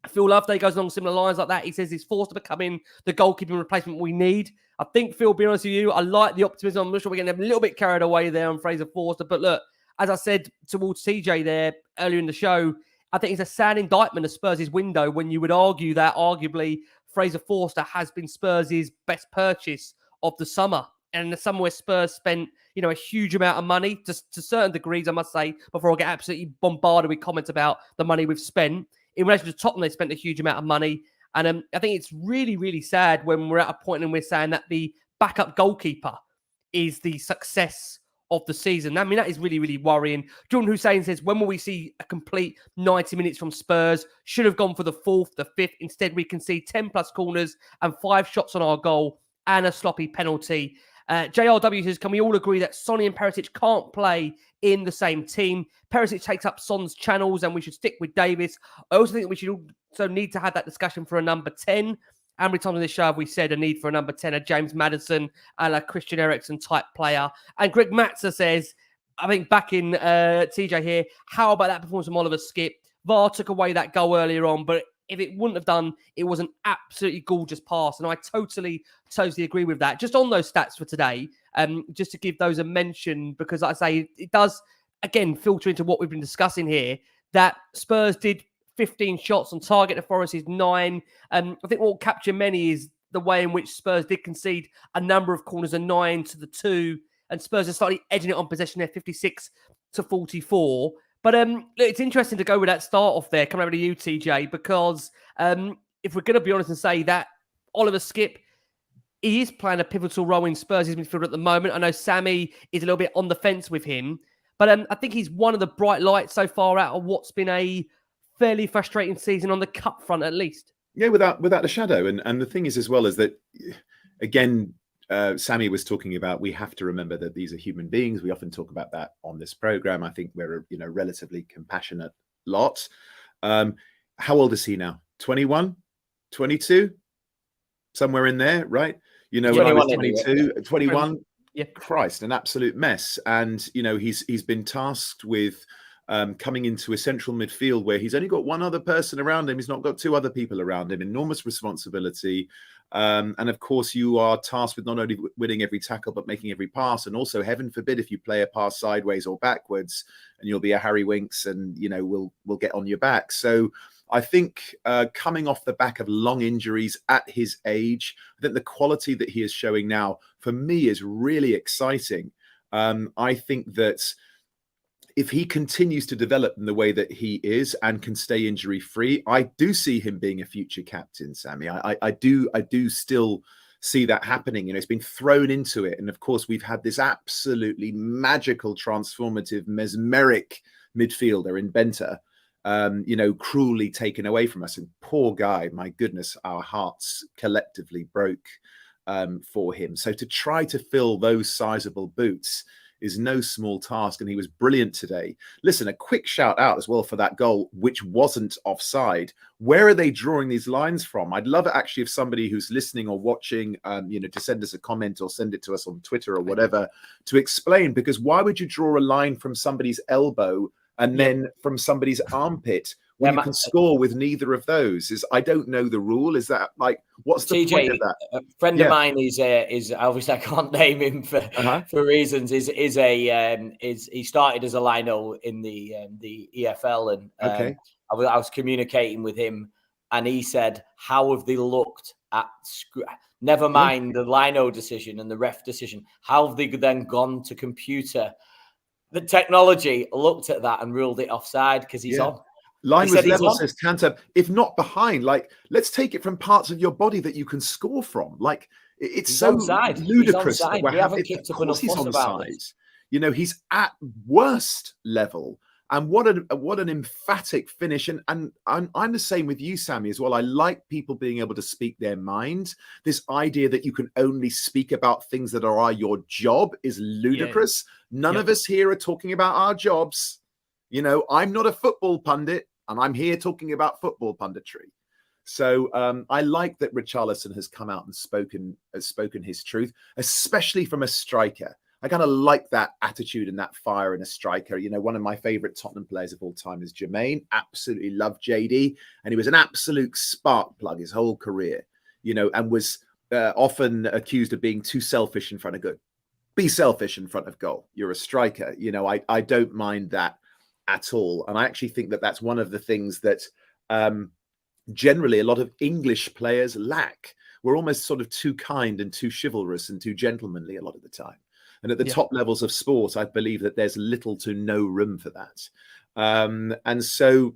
Phil Loveday goes along similar lines like that. He says he's forced to becoming the goalkeeping replacement we need. I think, Phil, be honest with you, I like the optimism. I'm not sure we're getting a little bit carried away there on Fraser Forster. But look, as I said towards TJ there earlier in the show, I think it's a sad indictment of Spurs' window when you would argue that arguably Fraser Forster has been Spurs' best purchase of the summer. And the summer where Spurs spent, a huge amount of money, to certain degrees, I must say, before I get absolutely bombarded with comments about the money we've spent. In relation to Tottenham, they spent a huge amount of money. And I think it's really sad when we're at a point and we're saying that the backup goalkeeper is the success of the season. I mean, that is really worrying. Jordan Hussein says, when will we see a complete 90 minutes from Spurs? Should have gone for the 4th, the 5th. Instead, we can see 10 plus corners and 5 shots on our goal and a sloppy penalty. JRW says, can we all agree that Sonny and Perisic can't play in the same team? Perisic takes up Son's channels and we should stick with Davis. I also think we should also need to have that discussion for a number 10. How many times on this show have we said a need for a number 10, a James Maddison, a Christian Eriksen type player? And Greg Matzer says, I think back in TJ here, how about that performance from Oliver Skipp? VAR took away that goal earlier on, but if it wouldn't have done, it was an absolutely gorgeous pass. And I totally agree with that. Just on those stats for today, just to give those a mention, because like I say, it does, again, filter into what we've been discussing here, that Spurs did 15 shots on target, the Forest is 9. I think what will capture many is the way in which Spurs did concede a number of corners, a 9 to the 2, and Spurs are slightly edging it on possession there, 56 to 44. But it's interesting to go with that start off there, coming over to you, TJ, because if we're going to be honest and say that Oliver Skipp, he is playing a pivotal role in Spurs' midfield at the moment. I know Sammy is a little bit on the fence with him, but I think he's one of the bright lights so far out of what's been a fairly frustrating season on the cup front, at least. Yeah, without a shadow. And the thing is, as well, is that, again, Sammy was talking about, we have to remember that these are human beings. We often talk about that on this program. I think we're a relatively compassionate lot. How old is he now? 21, 22, somewhere in there, right? When I was 22, 21, yeah. Christ, an absolute mess. And he's been tasked with coming into a central midfield where he's only got one other person around him. He's not got 2 other people around him. Enormous responsibility. And of course, you are tasked with not only winning every tackle, but making every pass. And also, heaven forbid, if you play a pass sideways or backwards, and you'll be a Harry Winks and, we'll get on your back. So I think coming off the back of long injuries at his age, I think the quality that he is showing now, for me, is really exciting. I think that if he continues to develop in the way that he is and can stay injury free, I do see him being a future captain, Sammy. I do still see that happening. It's been thrown into it. And of course, we've had this absolutely magical, transformative, mesmeric midfielder in Benta, cruelly taken away from us. And poor guy, my goodness, our hearts collectively broke for him. So to try to fill those sizable boots is no small task, and he was brilliant today. Listen, a quick shout out as well for that goal, which wasn't offside. Where are they drawing these lines from? I'd love it actually if somebody who's listening or watching, to send us a comment or send it to us on Twitter or whatever to explain, because why would you draw a line from somebody's elbow and then from somebody's armpit when you can score with neither of those? I don't know the rule. Is that what's the TJ, point of that? A friend of mine is obviously, I can't name him for reasons. He started as a lino in the EFL and I was communicating with him, and he said, "How have they looked at? Never mind the Lino decision and the ref decision. How have they then gone to computer? The technology looked at that and ruled it offside because he's on." Line was level, says Cantab. If not behind, like, let's take it from parts of your body that you can score from. Like, it's he's so onside. ludicrous. That we haven't kicked up enough fuss about it. You know, he's at worst level. And what an emphatic finish. And I'm the same with you, Sammy, as well. I like people being able to speak their mind. This idea that you can only speak about things that are your job is ludicrous. None of us here are talking about our jobs. You know, I'm not a football pundit, and I'm here talking about football punditry. So I like that Richarlison has come out and spoken his truth, especially from a striker. I kind of like that attitude and that fire in a striker. You know, one of my favorite Tottenham players of all time is Jermaine. Absolutely love JD. And he was an absolute spark plug his whole career, you know, and was often accused of being too selfish in front of goal. Be selfish in front of goal. You're a striker. You know, I don't mind that at all. And I actually think that that's one of the things that generally a lot of English players lack. We're almost sort of too kind and too chivalrous and too gentlemanly a lot of the time. And at the top levels of sport, I believe that there's little to no room for that. And so,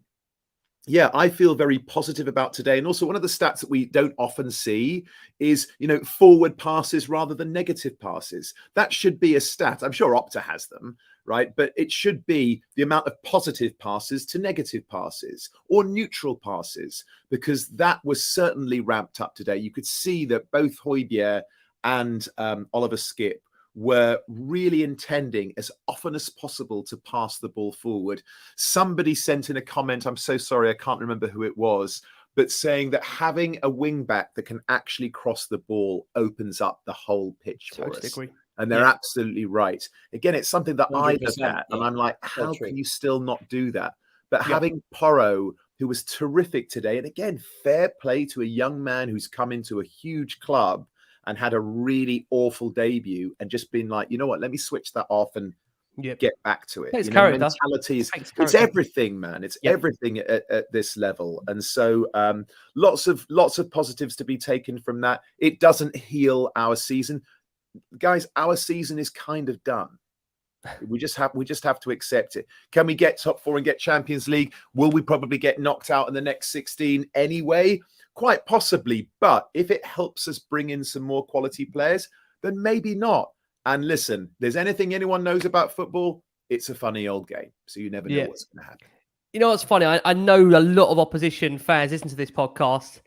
yeah, I feel very positive about today. And also one of the stats that we don't often see is, you know, forward passes rather than negative passes. That should be a stat. I'm sure Opta has them, right? But it should be the amount of positive passes to negative passes or neutral passes, because that was certainly ramped up today. You could see that both Højbjerg and Oliver Skipp were really intending as often as possible to pass the ball forward. Somebody sent in a comment, I'm so sorry, I can't remember who it was, but saying that having a wing back that can actually cross the ball opens up the whole pitch for us. Agree. And they're absolutely right. Again, it's something that I look at and I'm like, how can you still not do that? But having Porro, who was terrific today, and again, fair play to a young man who's come into a huge club and had a really awful debut and just been like, you know what, let me switch that off and get back to it. It's you know, mentality is, it's everything, man. It's everything at this level. And so lots of positives to be taken from that. It doesn't heal our season. Guys, our season is kind of done. We just have to accept it. Can we get top 4 and get Champions League? Will we probably get knocked out in the next 16 anyway? Quite possibly, but if it helps us bring in some more quality players, then maybe not. And listen, there's anything anyone knows about football, it's a funny old game. So you never know what's going to happen. You know what's funny? I know a lot of opposition fans listen to this podcast.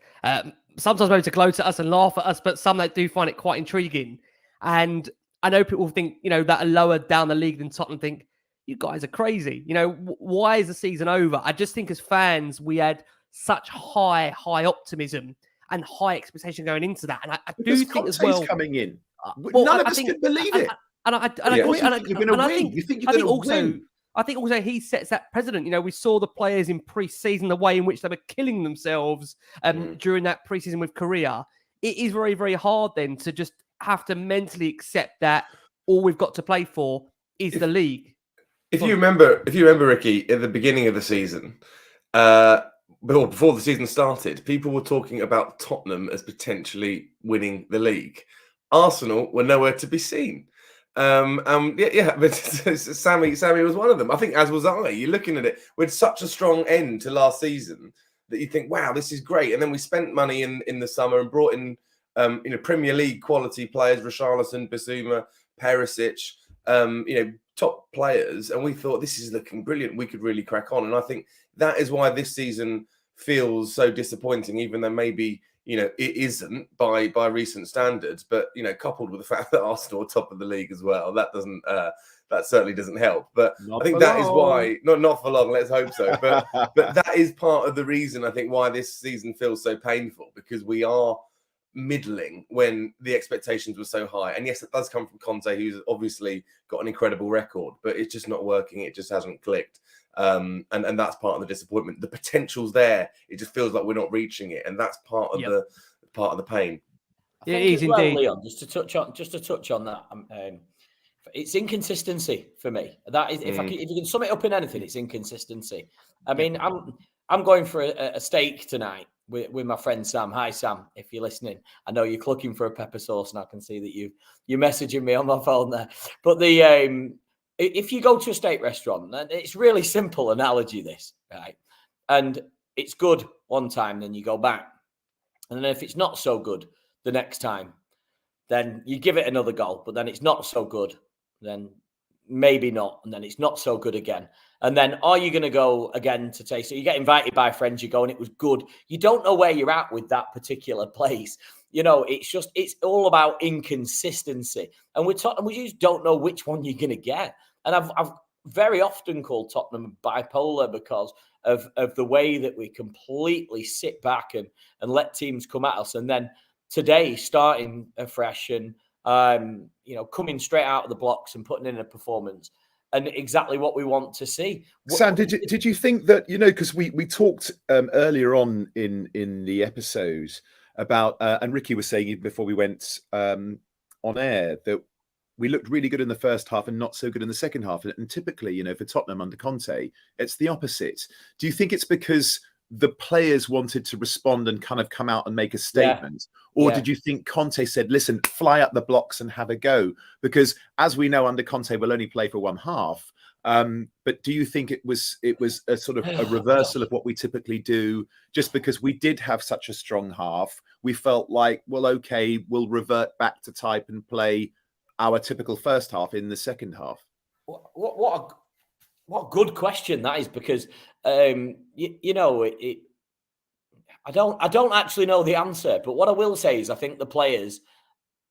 Sometimes maybe to gloat at us and laugh at us, but some that do find it quite intriguing. And I know people think, you know, that are lower down the league than Tottenham think, you guys are crazy. You know, why is the season over? I just think as fans, we had such high optimism and high expectation going into that. And I do think as well, coming in. None of us can believe it. And I agree. You're going to win. You think you're going to win. I think also he sets that precedent. You know, we saw the players in pre-season, the way in which they were killing themselves during that pre-season with Korea. It is very, very hard then to just have to mentally accept that all we've got to play for is the league. If you remember, Ricky, at the beginning of the season, before the season started, people were talking about Tottenham as potentially winning the league. Arsenal were nowhere to be seen. But Sammy was one of them. I think, as was I. You're looking at it with such a strong end to last season that you think, wow, this is great. And then we spent money in the summer and brought in Premier League quality players, Richarlison, Bissouma, Perisic, top players, and we thought this is looking brilliant. We could really crack on. And I think that is why this season feels so disappointing, even though maybe, it isn't by recent standards, but, coupled with the fact that Arsenal are top of the league as well, that certainly doesn't help. But I think that is why, not for long, let's hope so. But that is part of the reason, I think, why this season feels so painful, because we are middling when the expectations were so high. And yes, it does come from Conte, who's obviously got an incredible record, but it's just not working. It just hasn't clicked. And that's part of the disappointment. The potential's there. It just feels like we're not reaching it. And that's part of the pain. It is indeed. Leon, just to touch on that, it's inconsistency for me. That is, if you can sum it up in anything, it's inconsistency. I mean, I'm going for a steak tonight with my friend Sam. Hi, Sam, if you're listening. I know you're looking for a pepper sauce, and I can see that you're messaging me on my phone there. But if you go to a steak restaurant, and it's really simple analogy, this, right? And it's good one time, then you go back. And then if it's not so good the next time, then you give it another go, but then it's not so good, then maybe not, and then it's not so good again. And then are you going to go again to taste it? You get invited by friends, you go, and it was good. You don't know where you're at with that particular place. You know, it's all about inconsistency. And with Tottenham, we just don't know which one you're going to get. And I've very often called Tottenham bipolar because of the way that we completely sit back and let teams come at us. And then today, starting afresh and coming straight out of the blocks and putting in a performance, and exactly what we want to see. Sam, did you think that, because we talked earlier on in the episodes about, and Ricky was saying even before we went on air, that we looked really good in the first half and not so good in the second half. And typically, for Tottenham under Conte, it's the opposite. Do you think it's because the players wanted to respond and kind of come out and make a statement? Or did you think Conte said, listen, fly up the blocks and have a go? Because as we know, under Conte, we'll only play for one half. But do you think it was a sort of a reversal of what we typically do? Just because we did have such a strong half, we felt like, well, okay, we'll revert back to type and play our typical first half in the second half. What a good question that is, because I don't actually know the answer, but what I will say is I think the players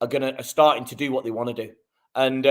are starting to do what they want to do, and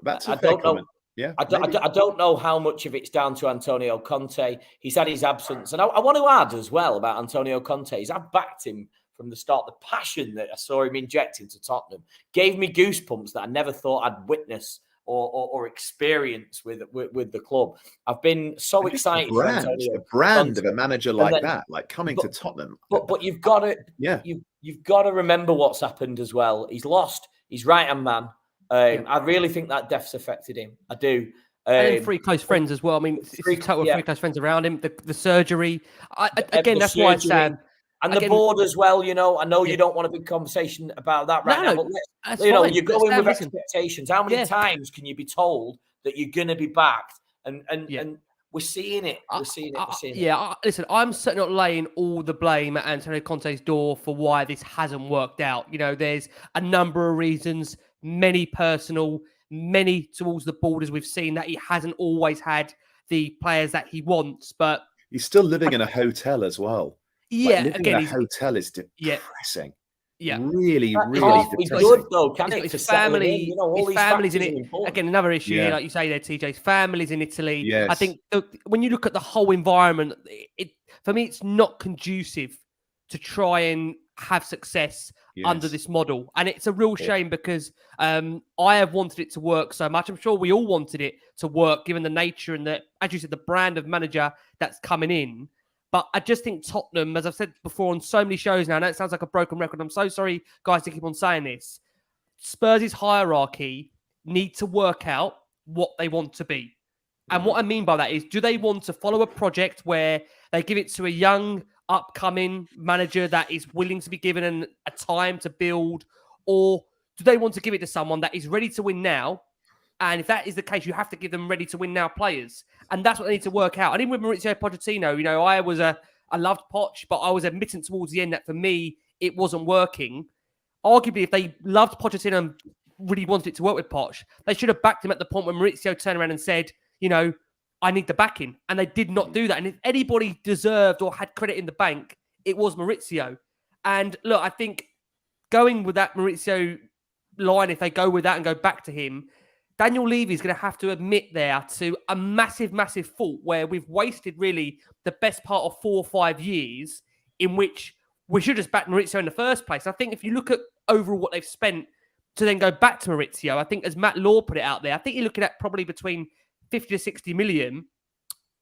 that's a I fair don't comment. know. Yeah, I don't know how much of it's down to Antonio Conte. He's had his absence, and I want to add as well about Antonio Conte is I've backed him from the start. The passion that I saw him inject into Tottenham gave me goosebumps that I never thought I'd witness or experience with the club. I've been so excited for Antonio. The brand of a manager like that, like coming to Tottenham. But you've got to, you've got to remember what's happened as well. He's lost his right-hand man. I really think that death's affected him. I do. And then 3 close friends as well. I mean, it's a total of 3 close friends around him. The surgery. That's why, Sam. And the board as well, I know you don't want a big conversation about that now, but you're going with expectations. How many times can you be told that you're going to be backed? And we're seeing it. We're seeing it. Listen, I'm certainly not laying all the blame at Antonio Conte's door for why this hasn't worked out. There's a number of reasons, many personal, many towards the board, as we've seen, that he hasn't always had the players that he wants. But he's still living in a hotel as well. Yeah, like living in a hotel is depressing. Yeah, really depressing. Good though, can it? His family, his family's in it. Again, another issue here, like you say there, TJ's family's in Italy. Yes. I think when you look at the whole environment, for me, it's not conducive to try and have success under this model, and it's a real shame because I have wanted it to work so much. I'm sure we all wanted it to work, given the nature and the, as you said, the brand of manager that's coming in. But I just think Tottenham, as I've said before on so many shows now, I know it sounds like a broken record. I'm so sorry, guys, to keep on saying this. Spurs' hierarchy need to work out what they want to be. And what I mean by that is, do they want to follow a project where they give it to a young, upcoming manager that is willing to be given a time to build? Or do they want to give it to someone that is ready to win now? And if that is the case, you have to give them ready to win now players. And that's what they need to work out. And even with Maurizio Pochettino, I loved Poch, but I was admitting towards the end that for me, it wasn't working. Arguably, if they loved Pochettino and really wanted it to work with Poch, they should have backed him at the point when Maurizio turned around and said, I need the backing. And they did not do that. And if anybody deserved or had credit in the bank, it was Maurizio. And look, I think going with that Maurizio line, if they go with that and go back to him, Daniel Levy is going to have to admit there to a massive, massive fault where we've wasted really the best part of 4 or 5 years in which we should have just backed Maurizio in the first place. I think if you look at overall what they've spent to then go back to Maurizio, I think as Matt Law put it out there, I think you're looking at probably between 50 to 60 million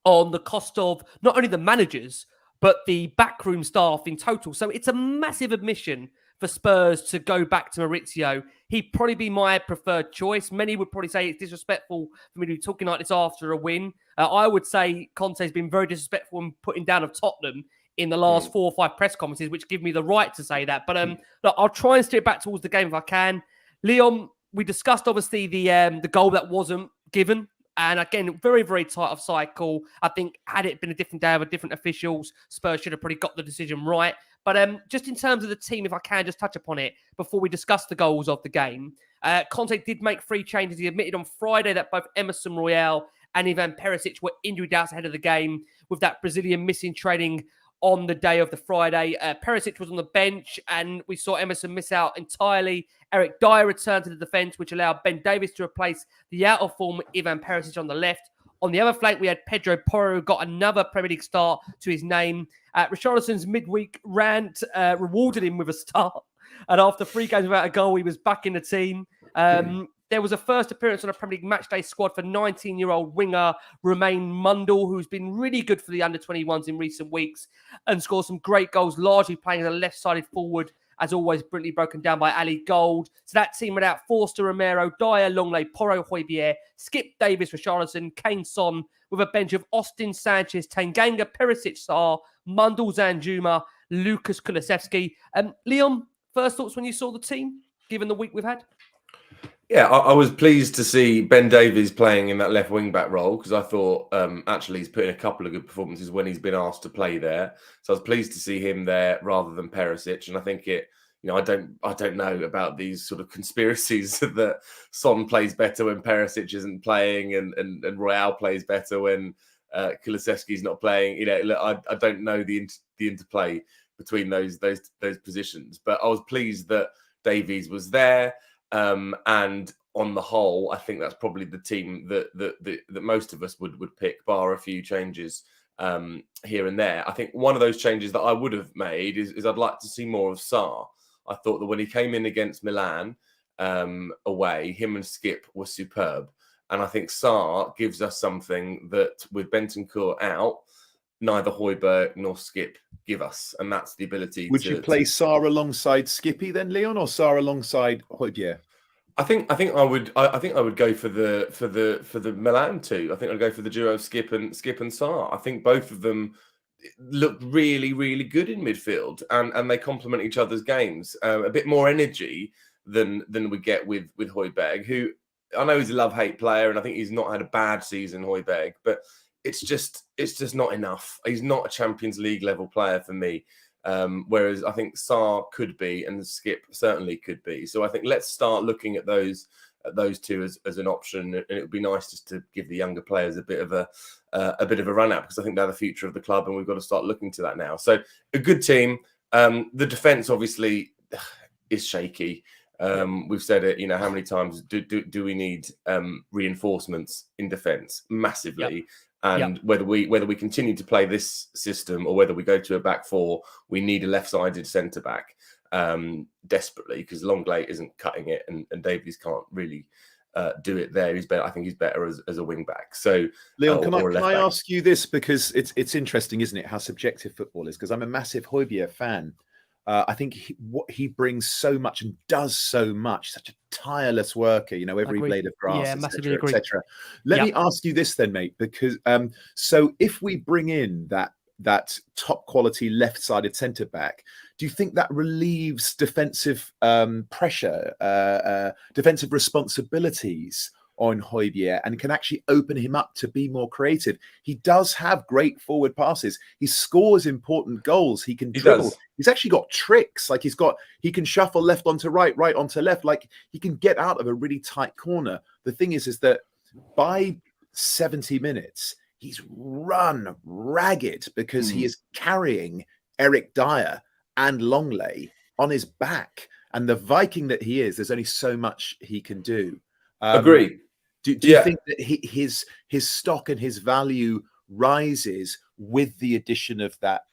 on the cost of not only the managers, but the backroom staff in total. So it's a massive admission for Spurs to go back to Maurizio. He'd probably be my preferred choice. Many would probably say it's disrespectful for me to be talking like this after a win. I would say Conte's been very disrespectful in putting down of Tottenham in the last 4 or 5 press conferences, which give me the right to say that. But look, I'll try and steer it back towards the game if I can. Leon, we discussed obviously the goal that wasn't given. And again, very, very tight offside call. I think had it been a different day with different officials, Spurs should have probably got the decision right. But just in terms of the team, if I can just touch upon it before we discuss the goals of the game, Conte did make 3 changes. He admitted on Friday that both Emerson Royale and Ivan Perisic were injury doubts ahead of the game, with that Brazilian missing training on the day of the Friday. Perisic was on the bench, and we saw Emerson miss out entirely. Eric Dyer returned to the defence, which allowed Ben Davies to replace the out-of-form Ivan Perisic on the left. On the other flank, we had Pedro Porro, who got another Premier League start to his name. Richarlison's midweek rant rewarded him with a start. And after 3 games without a goal, he was back in the team. There was a first appearance on a Premier League matchday squad for 19-year-old winger Romain Mundle, who's been really good for the under-21s in recent weeks and scored some great goals, largely playing as a left-sided forward, as always, brilliantly broken down by Ali Gold. So that team without Forster, Romero, Dyer, Longley, Porro, Højbjerg, Skip Davis, Richarlison, Kane, Son, with a bench of Austin, Sanchez, Tanganga, Perisic, Sarr, Mundle, Zanjuma, Lucas Kulusevski. Leon, first thoughts when you saw the team, given the week we've had? Yeah, I was pleased to see Ben Davies playing in that left wing back role, because I thought actually he's put in a couple of good performances when he's been asked to play there. So I was pleased to see him there rather than Perisic, and I think I don't know about these sort of conspiracies that Son plays better when Perisic isn't playing, and Royale plays better when Kulusevski's not playing. I don't know the interplay between those positions, but I was pleased that Davies was there. And on the whole, I think that's probably the team that most of us would pick, bar a few changes here and there. I think one of those changes that I would have made is I'd like to see more of Sarr. I thought that when he came in against Milan away, him and Skip were superb. And I think Sarr gives us something that with Bentancur out, neither Højbjerg nor Skip give us, and that's the ability. Would you play Sarr alongside Skippy then, Leon, or Sarr alongside Højbjerg? I think I would go for the Milan two. I think I'd go for the duo of Skip and Sarr. I think both of them look really, really good in midfield, and they complement each other's games. A bit more energy than we get with Højbjerg, who I know he's a love-hate player, and I think he's not had a bad season, Højbjerg, but it's just not enough. He's not a Champions League level player for me. Whereas I think Sarr could be, and Skip certainly could be. So I think let's start looking at those two as an option, and it would be nice just to give the younger players a bit of a run out, because I think they're the future of the club, and we've got to start looking to that now. So a good team. The defence obviously is shaky. We've said it. How many times do we need reinforcements in defence? Massively. Yep. And whether we continue to play this system or whether we go to a back four, we need a left-sided centre-back desperately, because Longley isn't cutting it, and Davies can't really do it there. He's better. I think he's better as a wing-back. So, Leon, can I ask you this, because it's interesting, isn't it, how subjective football is? Because I'm a massive Højbjerg fan. I think what he brings so much and does so much, such a tireless worker, every blade of grass, etc., etc. Let me ask you this then, mate, because so if we bring in that top quality left-sided centre back, do you think that relieves defensive pressure, defensive responsibilities on Højbjerg, and can actually open him up to be more creative? He does have great forward passes. He scores important goals. He can dribble. He's actually got tricks. Like he can shuffle left onto right, right onto left. Like he can get out of a really tight corner. The thing is that by 70 minutes, he's run ragged because he is carrying Eric Dyer and Longley on his back. And the Viking that he is, there's only so much he can do. Agreed. Do you think that his stock and his value rises with the addition of that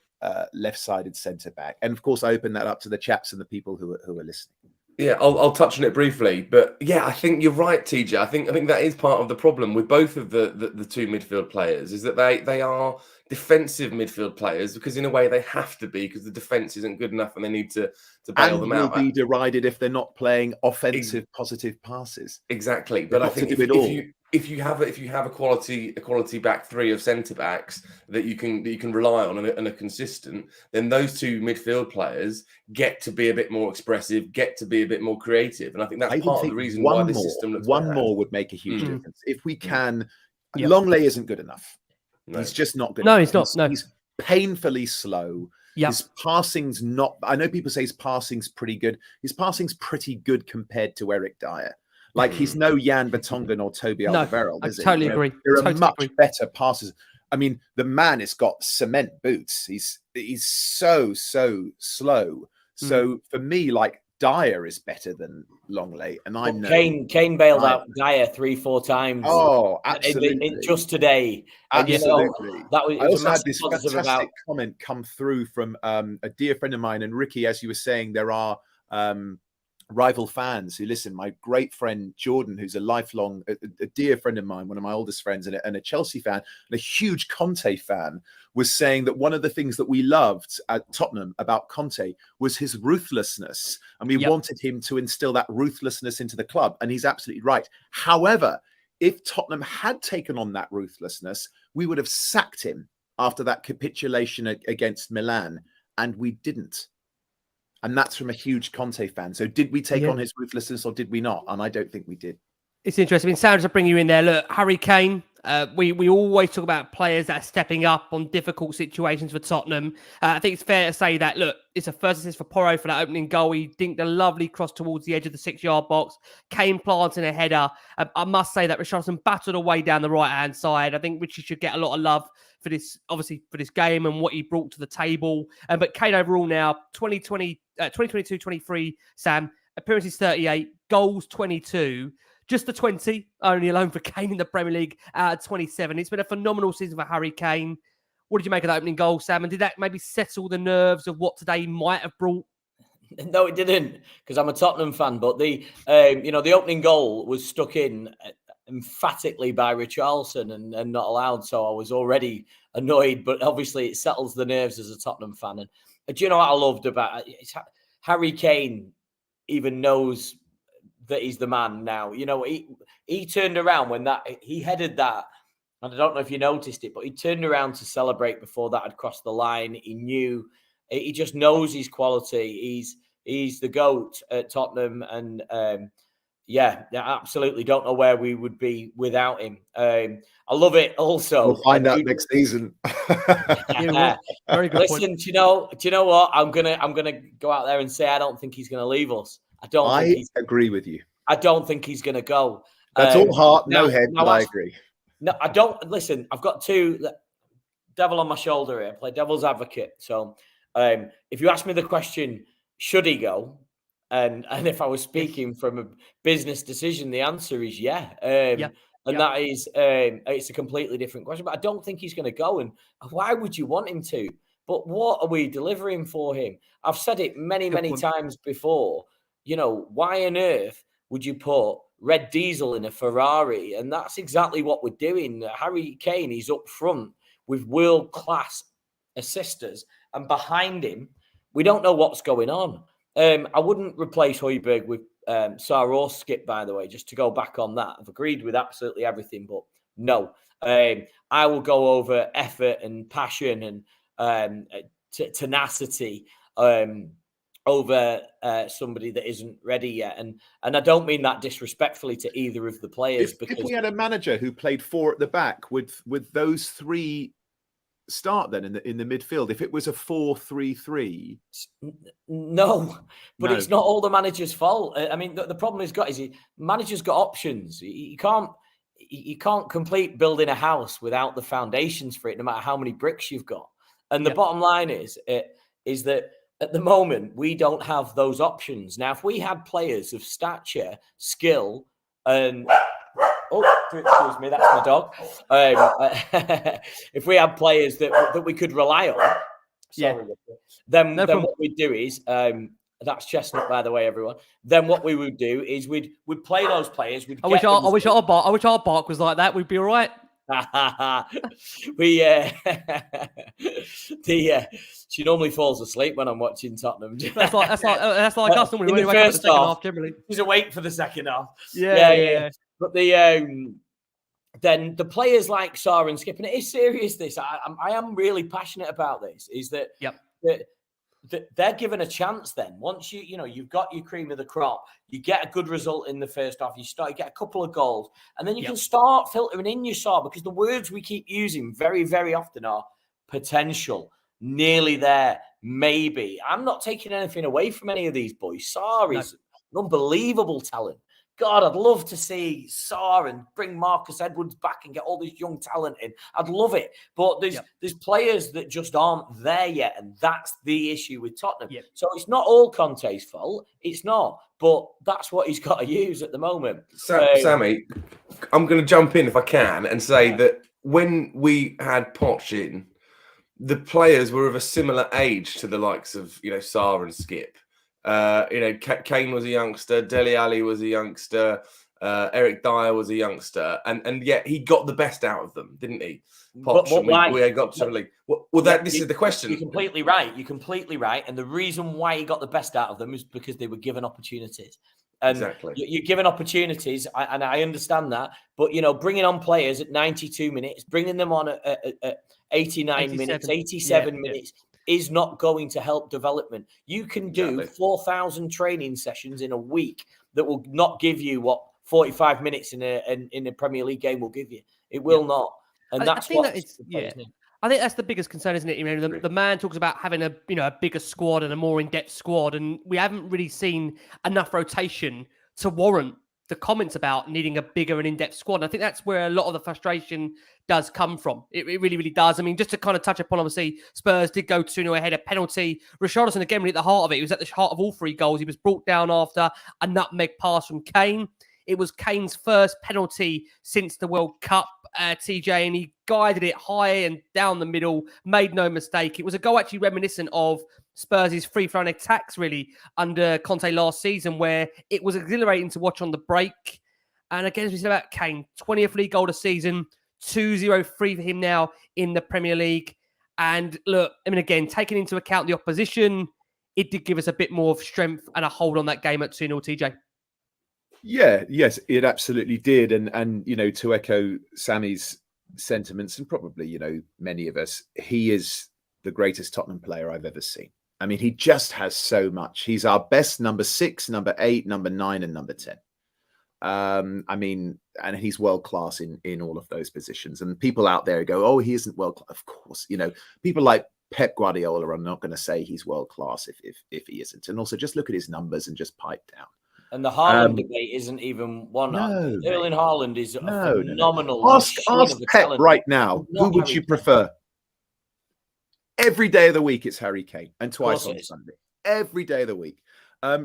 left-sided centre back? And of course, I open that up to the chaps and the people who are listening. Yeah, I'll touch on it briefly, but yeah, I think you're right, TJ. I think that is part of the problem with both of the two midfield players, is that they are defensive midfield players, because in a way they have to be, because the defense isn't good enough and they need to bail And them will out. be derided if they're not playing offensive, positive passes. Exactly, They've but I got think to do it all. if you have a quality back three of centre backs that you can rely on and are consistent, then those two midfield players get to be a bit more expressive, get to be a bit more creative, and I think that's part of the reason why this system looks one bad. more would make a huge difference. If we can, Yep. Longley isn't good enough. No. He's just not good. No, enough. he's not. No. He's painfully slow. Yep. His passing's not. I know people say his passing's pretty good. His passing's pretty good compared to Eric Dyer. Like he's no Jan Vertonghen or Toby Alderweireld, is he? Totally agree. There are Totally much agree. better passes. I mean, the man has got cement boots. He's so slow. So for me, like Dyer is better than Longley, and I know Kane bailed out Dyer 3-4 times. Oh, absolutely! Just today, absolutely. That was. I also had this fantastic fantastic comment come through from a dear friend of mine, and Ricky, as you were saying, there are rival fans who listen. My great friend Jordan, who's a lifelong, a dear friend of mine, one of my oldest friends, and a Chelsea fan, and a huge Conte fan, was saying that one of the things that we loved at Tottenham about Conte was his ruthlessness, and we wanted him to instill that ruthlessness into the club, and he's absolutely right. However, if Tottenham had taken on that ruthlessness, we would have sacked him after that capitulation against Milan, and we didn't. And that's from a huge Conte fan. So did we take on his ruthlessness or did we not? And I don't think we did. It's interesting. I mean, Sam, to bring you in there, look, Harry Kane, we always talk about players that are stepping up on difficult situations for Tottenham. I think it's fair to say that, look, it's a first assist for Porro for that opening goal. He dinked a lovely cross towards the edge of the 6-yard box. Kane planting a header. I must say that Richarlison battered away down the right-hand side. I think Richie should get a lot of love for this, obviously, for this game and what he brought to the table. But Kane overall now, 2022-23, Sam, appearances 38, goals 22. Just the 20 only alone for Kane in the Premier League out of 27. It's been a phenomenal season for Harry Kane. What did you make of that opening goal, Sam? And did that maybe settle the nerves of what today might have brought? No, it didn't, because I'm a Tottenham fan. But the opening goal was stuck in emphatically by Richarlison and not allowed. So I was already annoyed. But obviously, it settles the nerves as a Tottenham fan. And do you know what I loved about it? Harry Kane even knows that he's the man now. You know, he turned around when he headed that, and I don't know if you noticed it, but he turned around to celebrate before that had crossed the line. He just knows his quality. He's the GOAT at Tottenham, and absolutely don't know where we would be without him. I love it. Also, we'll find out next season. Very good. Listen, do you know what? I'm gonna go out there and say I don't think he's gonna leave us. I agree with you. I don't think he's going to go. That's all heart, no head, but I agree. No, I don't. Listen, I've got devil on my shoulder here. I play devil's advocate. So if you ask me the question, should he go? And if I was speaking from a business decision, the answer is yeah. And that is, it's a completely different question. But I don't think he's going to go. And why would you want him to? But what are we delivering for him? I've said it many times before. You know, why on earth would you put red diesel in a Ferrari? And that's exactly what we're doing. Harry Kane is up front with world-class assisters. And behind him, we don't know what's going on. I wouldn't replace Højbjerg with Sarr or Skip, by the way, just to go back on that. I've agreed with absolutely everything, but no. I will go over effort and passion and tenacity over somebody that isn't ready yet. And I don't mean that disrespectfully to either of the players. If we had a manager who played 4 at the back, would those 3 start then in the midfield? If it was a 4-3-3? No, but it's not all the manager's fault. I mean, the problem he's got is manager's got options. You can't complete building a house without the foundations for it, no matter how many bricks you've got. And the bottom line is that at the moment, we don't have those options. Now, if we had players of stature, skill, and... Oh, excuse me, that's my dog. If we had players that we could rely on, then what we'd do is That's Chestnut, by the way, everyone. Then what we would do is we'd play those players. We'd I wish our bark was like that. We'd be all right. She normally falls asleep when I'm watching Tottenham. That's like us normally. In the Wake up at the first second half, half, generally. She's awake for the second half. Yeah. But then the players like Sarr and Skip, and it is serious. This I am really passionate about. This is that they're given a chance. Then once you've got your cream of the crop, you get a good result in the first half. You get a couple of goals, and then you can start filtering in your Sarr, because the words we keep using very, very often are potential, nearly there, maybe. I'm not taking anything away from any of these boys. Sarr is an unbelievable talent. God, I'd love to see Sarr and bring Marcus Edwards back and get all this young talent in. I'd love it. But there's players that just aren't there yet, and that's the issue with Tottenham. Yep. So it's not all Conte's fault. It's not. But that's what he's got to use at the moment. Sammy, I'm going to jump in if I can and say that when we had Poch in, the players were of a similar age to the likes of, Sarr and Skip. Kane was a youngster, Dele Alli was a youngster, Eric Dyer was a youngster, and yet he got the best out of them, didn't he? Poch, but why? We got to the league. This is the question. You're completely right. And the reason why he got the best out of them is because they were given opportunities. And exactly. You're given opportunities, and I understand that. But, bringing on players at 92 minutes, bringing them on at 89 minutes, 87 minutes, is not going to help development. You can do 4,000 training sessions in a week that will not give you what 45 minutes in a Premier League game will give you. It will not. And I think that's the biggest concern, isn't it? The man talks about having a bigger squad and a more in-depth squad, and we haven't really seen enough rotation to warrant the comments about needing a bigger and in-depth squad. And I think that's where a lot of the frustration does come from. It really, really does. I mean, just to kind of touch upon, obviously, Spurs did go 2-0 ahead, a penalty. Richarlison, again, really at the heart of it. He was at the heart of all three goals. He was brought down after a nutmeg pass from Kane. It was Kane's first penalty since the World Cup, TJ, and he guided it high and down the middle, made no mistake. It was a goal actually reminiscent of Spurs' free-flowing attacks, really, under Conte last season, where it was exhilarating to watch on the break. And again, as we said about Kane, 20th league goal of the season, 2-0 free for him now in the Premier League. And look, again, taking into account the opposition, it did give us a bit more of strength and a hold on that game at 2-0, TJ. Yeah, yes, it absolutely did. And to echo Sammy's sentiments, and probably, many of us, he is the greatest Tottenham player I've ever seen. I mean, he just has so much. He's our best number 6, number 8, number 9, and number 10. And he's world class in all of those positions. And people out there go, "Oh, he isn't world class." Of course, people like Pep Guardiola are not going to say he's world class if he isn't. And also, just look at his numbers and just pipe down. And the Haaland debate isn't even one. Erling Haaland is a phenomenal. No. Ask Pep right now. Who would you prefer? Every day of the week it's Harry Kane, and twice on Sunday. Every day of the week.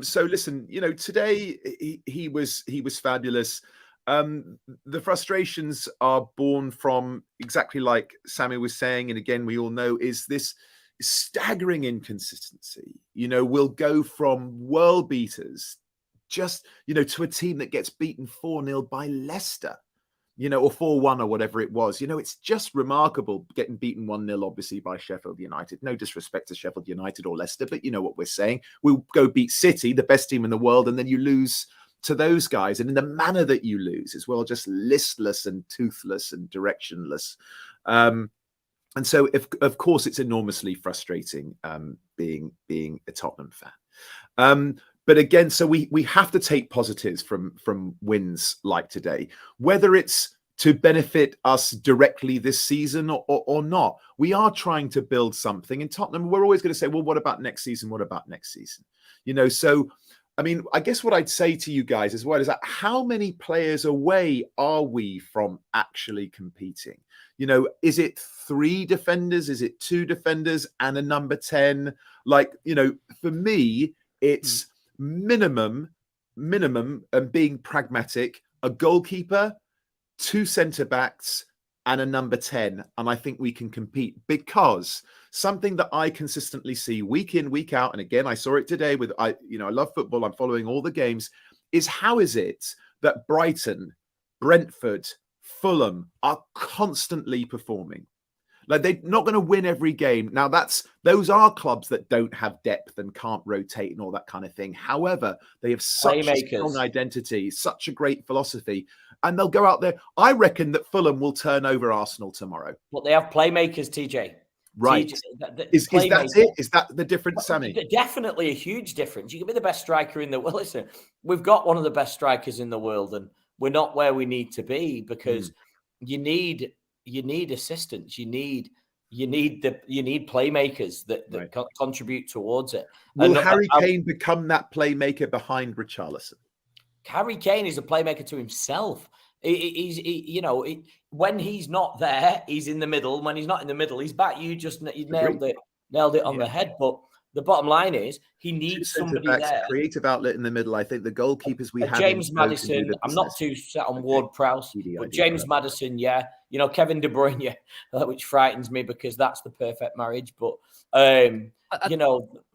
So listen, today he was fabulous. The frustrations are born from exactly like Sammy was saying, and again we all know, is this staggering inconsistency. We'll go from world beaters just to a team that gets beaten 4-0 by Leicester, or 4-1 or whatever it was. It's just remarkable getting beaten 1-0, obviously, by Sheffield United. No disrespect to Sheffield United or Leicester, but you know what we're saying. We'll go beat City, the best team in the world, and then you lose to those guys. And in the manner that you lose as well, just listless and toothless and directionless. And so, of course, it's enormously frustrating being a Tottenham fan. But again, so we have to take positives from wins like today, whether it's to benefit us directly this season or not. We are trying to build something in Tottenham. We're always going to say, well, what about next season? What about next season? So, I guess what I'd say to you guys as well is that how many players away are we from actually competing? Is it 3 defenders? Is it 2 defenders and a number 10? For me, it's minimum, and being pragmatic, a goalkeeper, 2 centre backs, and a number 10. And I think we can compete, because something that I consistently see week in, week out, and again, I saw it today I love football, I'm following all the games, is how is it that Brighton, Brentford, Fulham are constantly performing? Like, they're not going to win every game. Now, those are clubs that don't have depth and can't rotate and all that kind of thing. However, they have such a strong identity, such a great philosophy, and they'll go out there. I reckon that Fulham will turn over Arsenal tomorrow. But they have playmakers, TJ. Right. Is that it? Is that the difference, Sammy? Definitely a huge difference. You can be the best striker in the world. Listen, we've got one of the best strikers in the world, and we're not where we need to be because you need assistance. You need playmakers that contribute towards it. Will Harry Kane become that playmaker behind Richarlison? Harry Kane is a playmaker to himself. When he's not there, he's in the middle. When he's not in the middle, he's back. You nailed it on the head. But the bottom line is he needs somebody there. Creative outlet in the middle. I think the goalkeepers we have. James Maddison. I'm not too set on Ward-Prowse, but James Maddison, Kevin De Bruyne, which frightens me because that's the perfect marriage. But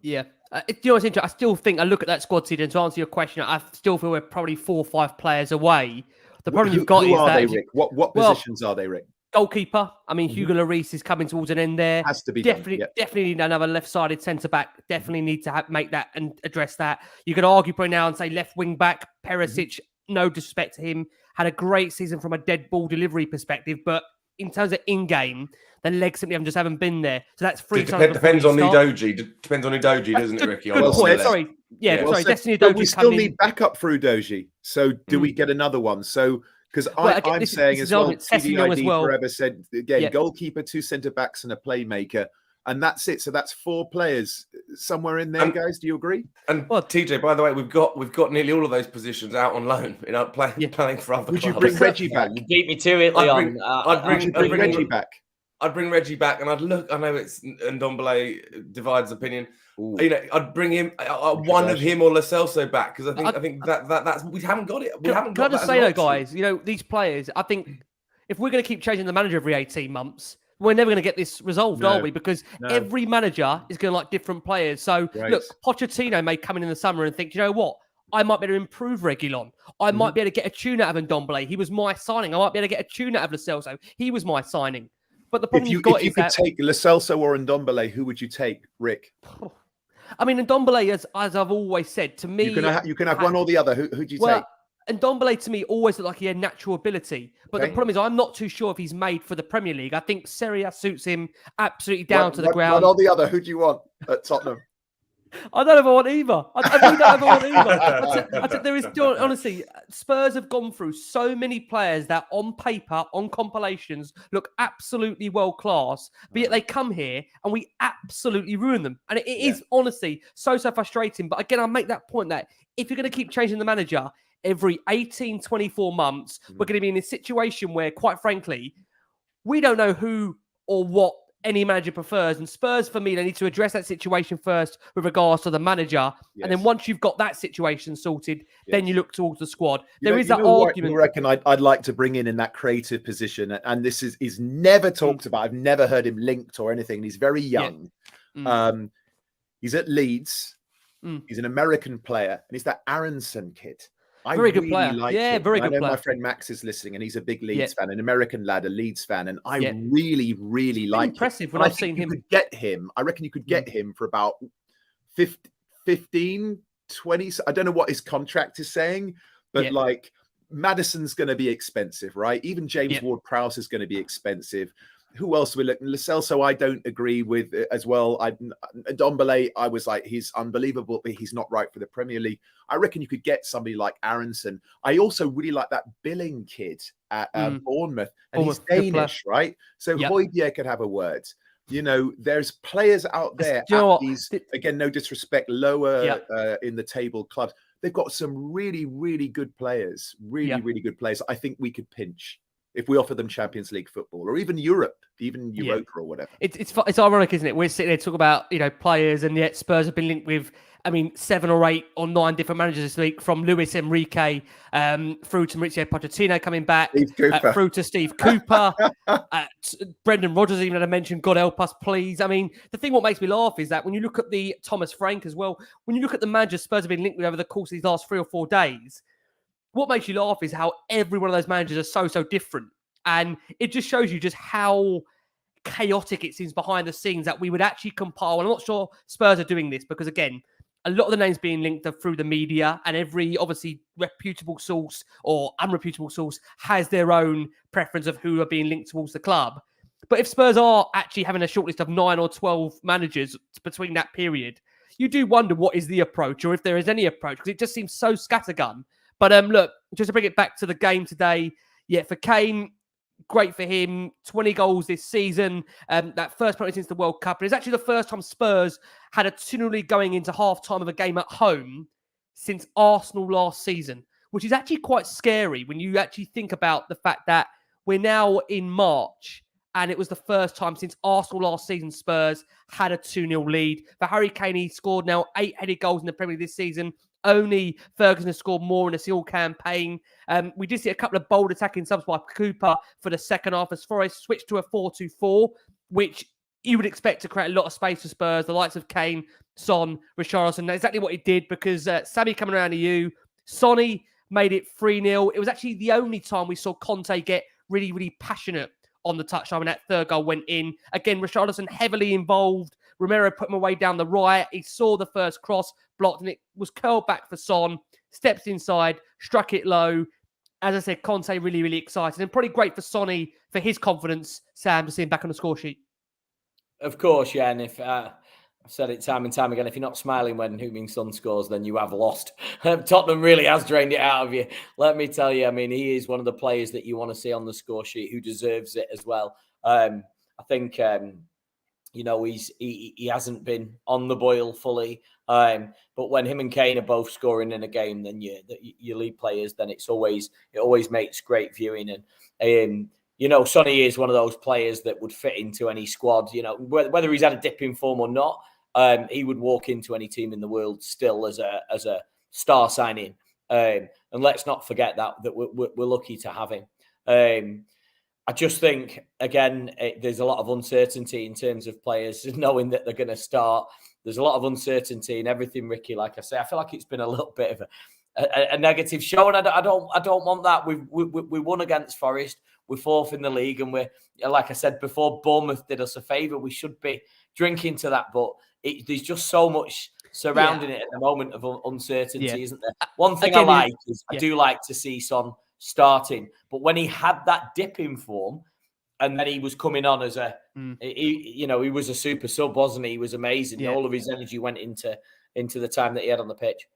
Yeah. What's interesting? I still think I look at that squad, TJ, and to answer your question, I still feel we're probably 4 or 5 players away. The problem you've got who is are that they, Rick? What positions are they, Rick? Goalkeeper. I mean, Hugo Lloris is coming towards an end there. Has to be definitely need another left-sided centre back. Definitely need to make that and address that. You could argue probably now and say left wing back Perisic. No disrespect to him, had a great season from a dead ball delivery perspective, but in terms of in-game, the legs simply haven't been there. So that's 3 times. Depends on Udogie. Depends on Udogie, doesn't it, Ricky? Good point. Sorry. Destiny Udogie. We still need backup for Udogie. So do we get another one? So because I'm saying as well, TDID forever said again, goalkeeper, 2 centre backs, and a playmaker. And that's it. So that's 4 players somewhere in there, guys. Do you agree? And TJ, by the way, we've got nearly all of those positions out on loan, playing for other clubs. Would you bring Reggie back? You beat me to it, Leon. I'd bring Reggie back. I'd bring Reggie back, and I'd look. I know it's Ndombele divides opinion. Ooh. I'd bring him one of him or Lo Celso back because I think that's we haven't got it. We haven't got. Can I just say though, guys? These players. I think if we're going to keep changing the manager every 18 months. We're never going to get this resolved, are we? Because every manager is going to like different players. So, look, Pochettino may come in the summer and think, you know what? I might be able to improve Reguilon. I might be able to get a tune out of Ndombele. He was my signing. I might be able to get a tune out of Lo Celso. He was my signing. But the problem if you could take Lo Celso or Ndombele, who would you take, Rick? I mean, Ndombele, as I've always said, to me... You can have one or the other. Who'd you take? And Ndombele, to me, always looked like he had natural ability. But the problem is I'm not too sure if he's made for the Premier League. I think Serie A suits him absolutely down to the ground. One or the other. Who do you want at Tottenham? I don't know if I want either. I really don't know if I want either. There is still, honestly, Spurs have gone through so many players that on paper, on compilations, look absolutely world class, but yet they come here and we absolutely ruin them. And it is honestly so frustrating. But again, I make that point that if you're going to keep changing the manager every 18, 24 months, we're going to be in a situation where, quite frankly, we don't know who or what any manager prefers. And Spurs, for me, they need to address that situation first with regards to the manager. Yes. And then once you've got that situation sorted, then you look towards the squad. There is that argument. I reckon I'd like to bring in that creative position. And this is never talked about. I've never heard him linked or anything. He's very young. He's at Leeds. He's an American player. And he's that Aronson kid. Very good player. Like very good player. My friend Max is listening, and he's a big Leeds fan, an American lad, a Leeds fan, and I really like. Impressive when I've seen him. Could get him. I reckon you could get him for about 15, 20. I don't know what his contract is saying, but like Maddison's going to be expensive, right? Even James Ward-Prowse is going to be expensive. Who else we're looking? Lo Celso, I don't agree with as well. Ndombele, I was like, he's unbelievable, but he's not right for the Premier League. I reckon you could get somebody like Aronson. I also really like that Billing kid at Bournemouth, and he's Danish, right? So Højbjerg could have a word. There's players out there at these, again, no disrespect, lower in the table clubs. They've got some really, really good players, really good players. I think we could pinch if we offer them Champions League football or even Europe. even Europa or whatever. It's ironic, isn't it? We're sitting there talking about players, and yet Spurs have been linked with 7 or 8 or 9 different managers this week, from Luis Enrique through to Mauricio Pochettino coming back, through to Steve Cooper. Brendan Rodgers even had a mention, God help us, please. The thing what makes me laugh is that when you look at the Thomas Frank as well, when you look at the managers Spurs have been linked with over the course of these last 3 or 4 days, what makes you laugh is how every one of those managers are so different. And it just shows you just how chaotic it seems behind the scenes that we would actually compile. And I'm not sure Spurs are doing this because, again, a lot of the names being linked are through the media, and every obviously reputable source or unreputable source has their own preference of who are being linked towards the club. But if Spurs are actually having a shortlist of 9 or 12 managers between that period, you do wonder what is the approach, or if there is any approach, because it just seems so scattergun. But look, just to bring it back to the game today, for Kane, great for him. 20 goals this season. That first penalty since the World Cup. And it's actually the first time Spurs had a 2-0 lead going into half-time of a game at home since Arsenal last season, which is actually quite scary when you actually think about the fact that we're now in March, and it was the first time since Arsenal last season Spurs had a 2-0 lead. For Harry Kane, he scored now 8 headed goals in the Premier League this season. Only Ferguson has scored more in a single campaign. We did see a couple of bold attacking subs by Cooper for the second half as Forest switched to a 4-2-4, which you would expect to create a lot of space for Spurs. The likes of Kane, Son, Richarlison. That's exactly what he did, because Sammy coming around to you. Sonny made it 3-0. It was actually the only time we saw Conte get really, really passionate on the touchline when that third goal went in. Again, Richarlison heavily involved. Romero put him away down the right. He saw the first cross, blocked, and it was curled back for Son. Steps inside, struck it low. As I said, Conte really, really excited. And probably great for Sonny, for his confidence, Sam, to see him back on the score sheet. Of course, yeah. And if I've said it time and time again, if you're not smiling when Heung-min Son scores, then you have lost. Tottenham really has drained it out of you. Let me tell you, he is one of the players that you want to see on the score sheet, who deserves it as well. I think... he hasn't been on the boil fully. But when him and Kane are both scoring in a game, then your lead players, then it always makes great viewing. And Sonny is one of those players that would fit into any squad. Whether he's had a dip in form or not, he would walk into any team in the world still as a star signing. And let's not forget that we're lucky to have him. I just think, again, there's a lot of uncertainty in terms of players knowing that they're going to start. There's a lot of uncertainty in everything, Ricky. Like I say, I feel like it's been a little bit of a negative show, and I don't want that. We won against Forest. We're 4th in the league, and we're, like I said before, Bournemouth did us a favour. We should be drinking to that, but there's just so much surrounding it at the moment of uncertainty, isn't there? One thing I like is I do like to see Son starting, but when he had that dip in form, and then he was coming on as he was a super sub, wasn't he? He was amazing. All of his energy went into the time that he had on the pitch.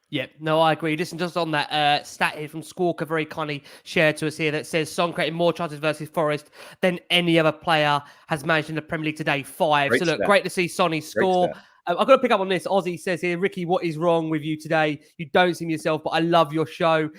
Yeah, no, I agree. Just on that stat here from Squawker, very kindly shared to us here, that says Son created more chances versus Forest than any other player has managed in the Premier League today. 5. Great stat. Great to see Sonny score. I've got to pick up on this. Ozzy says here, Ricky, what is wrong with you today? You don't seem yourself, but I love your show.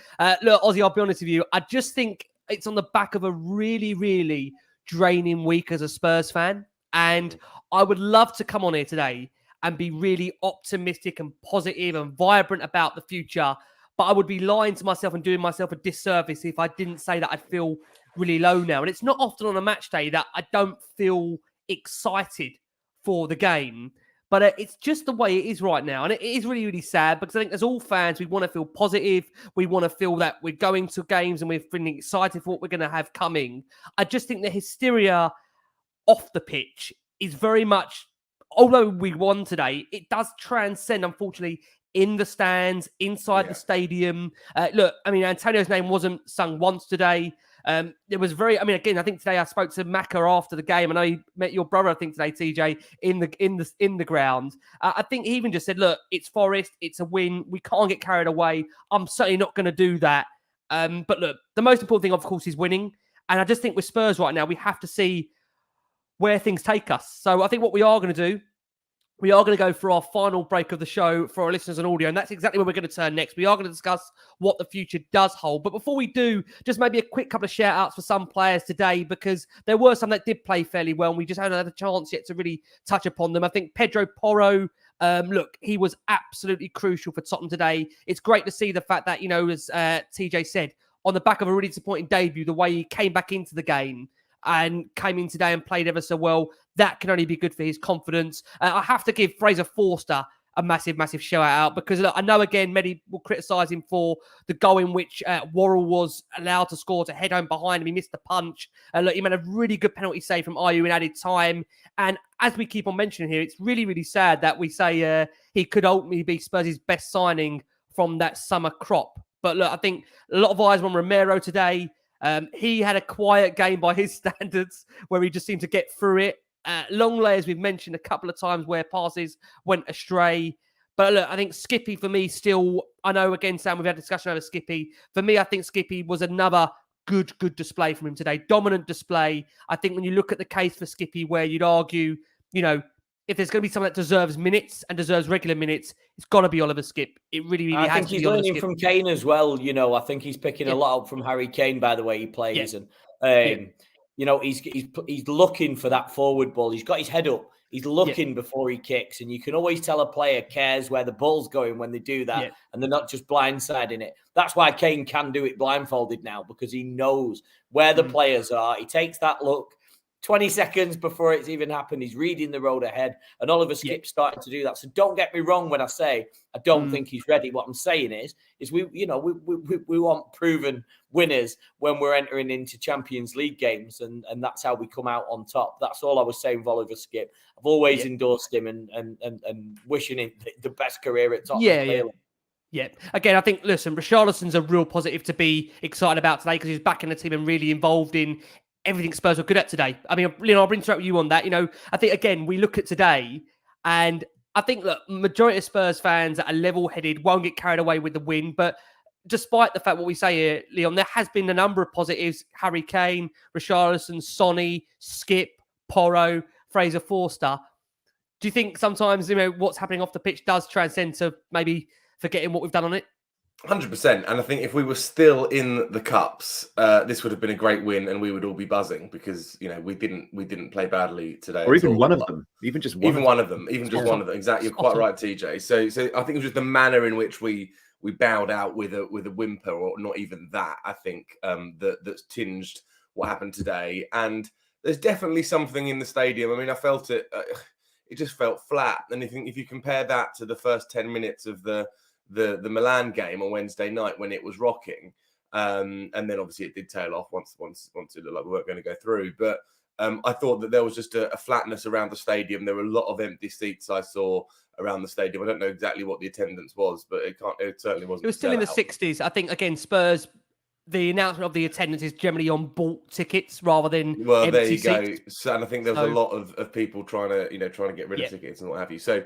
Look, Ozzy, I'll be honest with you. I just think it's on the back of a really, really draining week as a Spurs fan. And I would love to come on here today and be really optimistic and positive and vibrant about the future. But I would be lying to myself and doing myself a disservice if I didn't say that I'd feel really low now. And it's not often on a match day that I don't feel excited for the game. But it's just the way it is right now. And it is really, really sad, because I think as all fans, we want to feel positive. We want to feel that we're going to games and we're feeling excited for what we're going to have coming. I just think the hysteria off the pitch is very much, although we won today, it does transcend, unfortunately, in the stands, inside the stadium. Look, Antonio's name wasn't sung once today. It was very, again, I think today I spoke to Maka after the game, and I met your brother, I think today, TJ, in the ground. I think he even just said, look, it's Forest, it's a win. We can't get carried away. I'm certainly not going to do that. But look, the most important thing, of course, is winning. And I just think with Spurs right now, we have to see where things take us. So I think what we are going to do, we are going to go for our final break of the show for our listeners and audio, and that's exactly where we're going to turn next. We are going to discuss what the future does hold. But before we do, just maybe a quick couple of shout-outs for some players today, because there were some that did play fairly well, and we just haven't had a chance yet to really touch upon them. I think Pedro Porro, look, he was absolutely crucial for Tottenham today. It's great to see the fact that, as TJ said, on the back of a really disappointing debut, the way he came back into the game and came in today and played ever so well, that can only be good for his confidence. I have to give Fraser Forster a massive, massive shout out, because look, I know, again, many will criticise him for the goal in which Worrell was allowed to score to head home behind him. He missed the punch. Look, he made a really good penalty save from Ayew in added time. And as we keep on mentioning here, it's really, really sad that we say he could ultimately be Spurs' best signing from that summer crop. But look, I think a lot of eyes on Romero today. He had a quiet game by his standards, where he just seemed to get through it. Longley, as we've mentioned a couple of times, where passes went astray. But look, I think Skippy, for me, still, I know, again, Sam, we've had a discussion over Skippy. For me, I think Skippy was another good display from him today. Dominant display. I think when you look at the case for Skippy, where you'd argue, if there's going to be someone that deserves minutes and deserves regular minutes, it's got to be Oliver Skipp. It really, really has to be. I think he's learning from Kane as well. I think he's picking a lot up from Harry Kane by the way he plays. And, he's looking for that forward ball. He's got his head up. He's looking before he kicks. And you can always tell a player cares where the ball's going when they do that. And they're not just blindsiding it. That's why Kane can do it blindfolded now, because he knows where the players are. He takes that look. 20 seconds before it's even happened, he's reading the road ahead, and Oliver Skipp's starting to do that. So don't get me wrong when I say I don't think he's ready. What I'm saying is we want proven winners when we're entering into Champions League games, and that's how we come out on top. That's all I was saying with Oliver Skipp. I've always endorsed him and wishing him the best career at Tottenham. Yeah. Again, I think, listen, Richarlison's a real positive to be excited about today, because he's back in the team and really involved in everything Spurs were good at today. I mean, I'll interact with you on that. I think, again, we look at today, and I think that majority of Spurs fans that are level-headed won't get carried away with the win. But despite the fact what we say here, Leon, there has been a number of positives. Harry Kane, Richarlison, Sonny, Skipp, Porro, Fraser Forster. Do you think sometimes, what's happening off the pitch does transcend to maybe forgetting what we've done on it? 100%. And I think if we were still in the cups, this would have been a great win, and we would all be buzzing, because we didn't play badly today. Or even one of them, even just one of them. Exactly, you're quite right, TJ. So I think it was just the manner in which we bowed out with a whimper, or not even that. I think that's tinged what happened today. And there's definitely something in the stadium. I mean, I felt it. It just felt flat. And if you compare that to the first 10 minutes of the Milan game on Wednesday night, when it was rocking, and then obviously it did tail off once it looked like we weren't going to go through. But I thought that there was just a flatness around the stadium. There were a lot of empty seats I saw around the stadium. I don't know exactly what the attendance was, but it certainly wasn't. It was still in the 60s. I think, again, Spurs, the announcement of the attendance is generally on bought tickets rather than empty there you seats. go. So, and I think there was a lot of people trying to get rid of tickets and what have you. So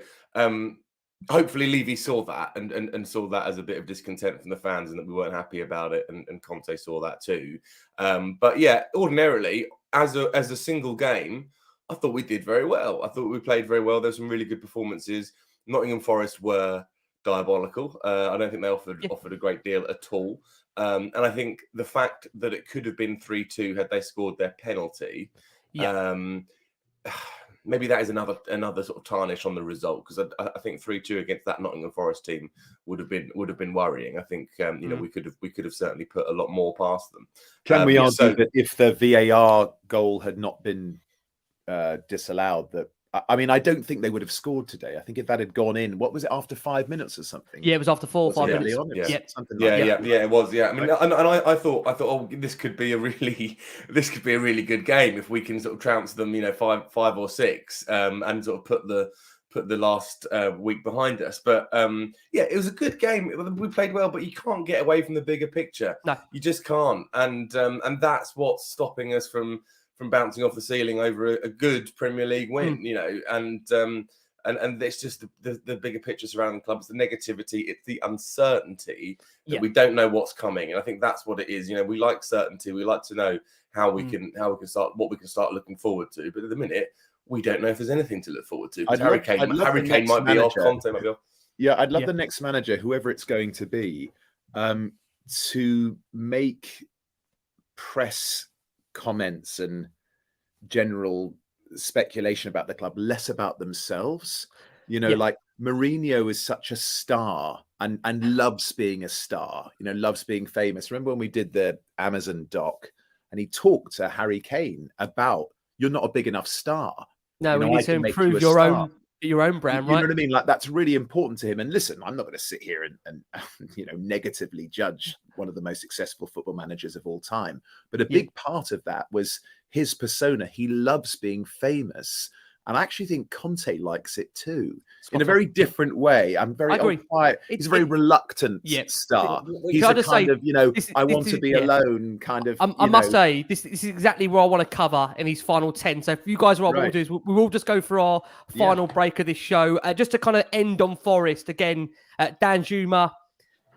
hopefully Levy saw that and saw that as a bit of discontent from the fans, and that we weren't happy about it, and Conte saw that too. But yeah, ordinarily, as a single game, I thought we did very well. I thought we played very well. There's some really good performances. Nottingham Forest were diabolical. I don't think they offered a great deal at all. And I think the fact that it could have been 3-2 had they scored their penalty, maybe that is another sort of tarnish on the result, because I think 3-2 against that Nottingham Forest team would have been worrying. I think we could have certainly put a lot more past them. Can we argue that if the VAR goal had not been disallowed, that I don't think they would have scored today. I think if that had gone in, what was it, after 5 minutes or something? Yeah, it was after 4 or 5 minutes. It was. Yeah, I mean, and I thought, oh, this could be a really good game if we can sort of trounce them, 5 or 6, and sort of put the last week behind us. But it was a good game. We played well, but you can't get away from the bigger picture. No, you just can't. And that's what's stopping us from bouncing off the ceiling over a good Premier League win, and it's just the bigger picture surrounding the club. It's the negativity, it's the uncertainty that we don't know what's coming, and I think that's what it is. We like certainty. We like to know how we can start, what we can start looking forward to. But at the minute, we don't know if there's anything to look forward to. I'd Harry love- Kane, I'd love Harry the Kane next might be off, manager. Conte might be off. Yeah, I'd love Yeah. the next manager, whoever it's going to be, to make press comments and general speculation about the club less about themselves. You know, Yeah. like Mourinho is such a star and loves being a star, you know, loves being famous. Remember when we did the Amazon doc and he talked to Harry Kane about, you're not a big enough star. No, You we know, need I to can make you improve a your star. own brand, You know right? what I mean? Like, that's really important to him. And listen, I'm not going to sit here and you know, negatively judge one of the most successful football managers of all time. But a big part of that was his persona. He loves being famous. And I actually think Conte likes it too, in a very different way. I'm very I agree. quiet. He's a very reluctant star. He's Can I a just kind say, of, you know, this I is- want to be yeah. alone kind of. I must say, this is exactly what I want to cover in these final 10. So if you guys are what we'll Right. do is we will just go for our final break of this show. Just to kind of end on Forest again, Dan Juma.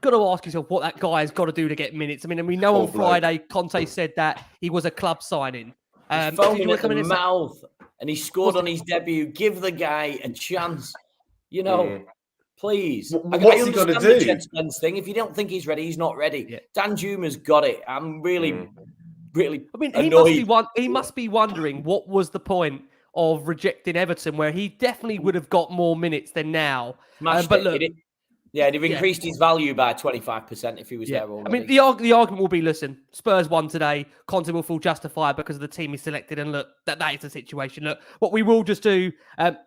Got to ask yourself what that guy has got to do to get minutes. I mean, and we know Poor on Friday, Conte said that he was a club signing. He's Did foaming you wanna at come the in and say- mouth, and he scored on his debut. Give the guy a chance. You know, please. What's he gotta understand do? the Jed Spence thing. If you don't think he's ready, he's not ready. Yeah. Dan Juma's got it. I'm really I mean, annoyed. he must be wondering what was the point of rejecting Everton, where he definitely would have got more minutes than now. Smashed But it. look, They've increased his value by 25% if he was there already. I mean, the argument will be, listen, Spurs won today. Conte will feel justified because of the team he selected. And look, that is the situation. Look, what we will just do,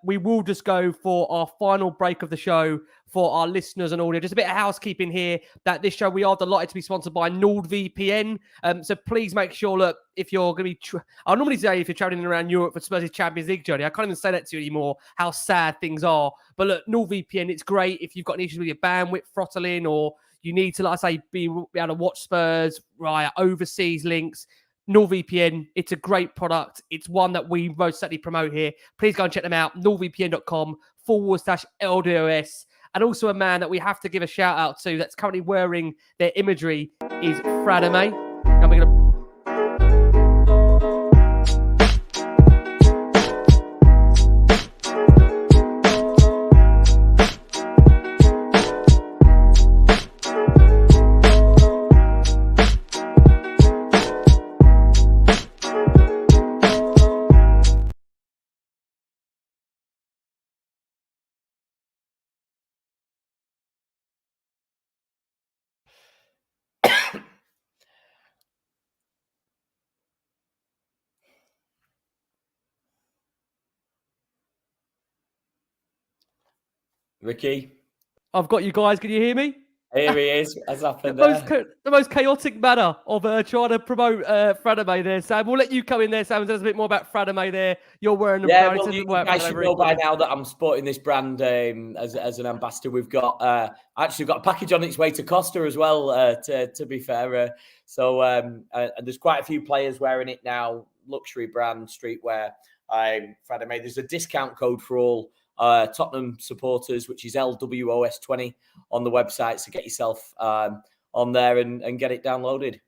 we will just go for our final break of the show for our listeners and audio. Just a bit of housekeeping here, that this show, we are delighted to be sponsored by NordVPN. So please make sure, look, if you're going to be... I normally say if you're traveling around Europe for Spurs' Champions League journey, I can't even say that to you anymore, how sad things are. But look, NordVPN, it's great if you've got any issues with your bandwidth throttling, or you need to, like I say, be able to watch Spurs via overseas links. NordVPN, it's a great product. It's one that we most certainly promote here. Please go and check them out. NordVPN.com/LDOS. And also a man that we have to give a shout out to that's currently wearing their imagery is Fradame. And we're going to... Ricky, I've got you guys. Can you hear me? here he is. What's happened The most chaotic manner of trying to promote Fradame there, Sam. We'll let you come in there, Sam, and tell us a bit more about Fradame there. You're wearing the brand. Well, you guys should know by now that I'm sporting this brand as an ambassador. We've got actually got a package on its way to Costa as well, to be fair. And there's quite a few players wearing it now. Luxury brand, streetwear. Fradame. There's a discount code for all Tottenham supporters, which is LWOS20 on the website. So get yourself on there and get it downloaded.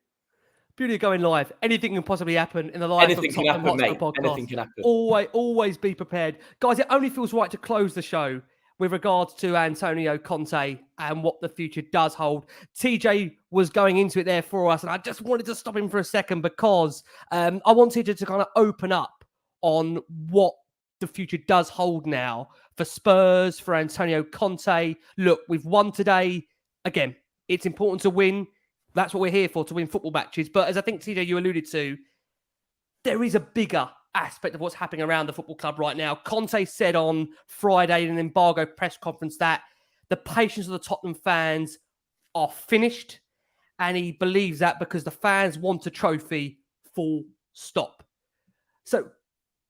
Beauty of going live. Anything can possibly happen in the life Anything of can Tottenham happen, Hotspur mate. podcast. Anything can happen. Always be prepared. Guys, it only feels right to close the show with regards to Antonio Conte and what the future does hold. TJ was going into it there for us, and I just wanted to stop him for a second because I wanted to kind of open up on what the future does hold now for Spurs, for Antonio Conte. Look, we've won today. Again, it's important to win. That's what we're here for, to win football matches. But as I think, TJ, you alluded to, there is a bigger aspect of what's happening around the football club right now. Conte said on Friday in an embargo press conference that the patience of the Tottenham fans are finished. And he believes that because the fans want a trophy, full stop. So,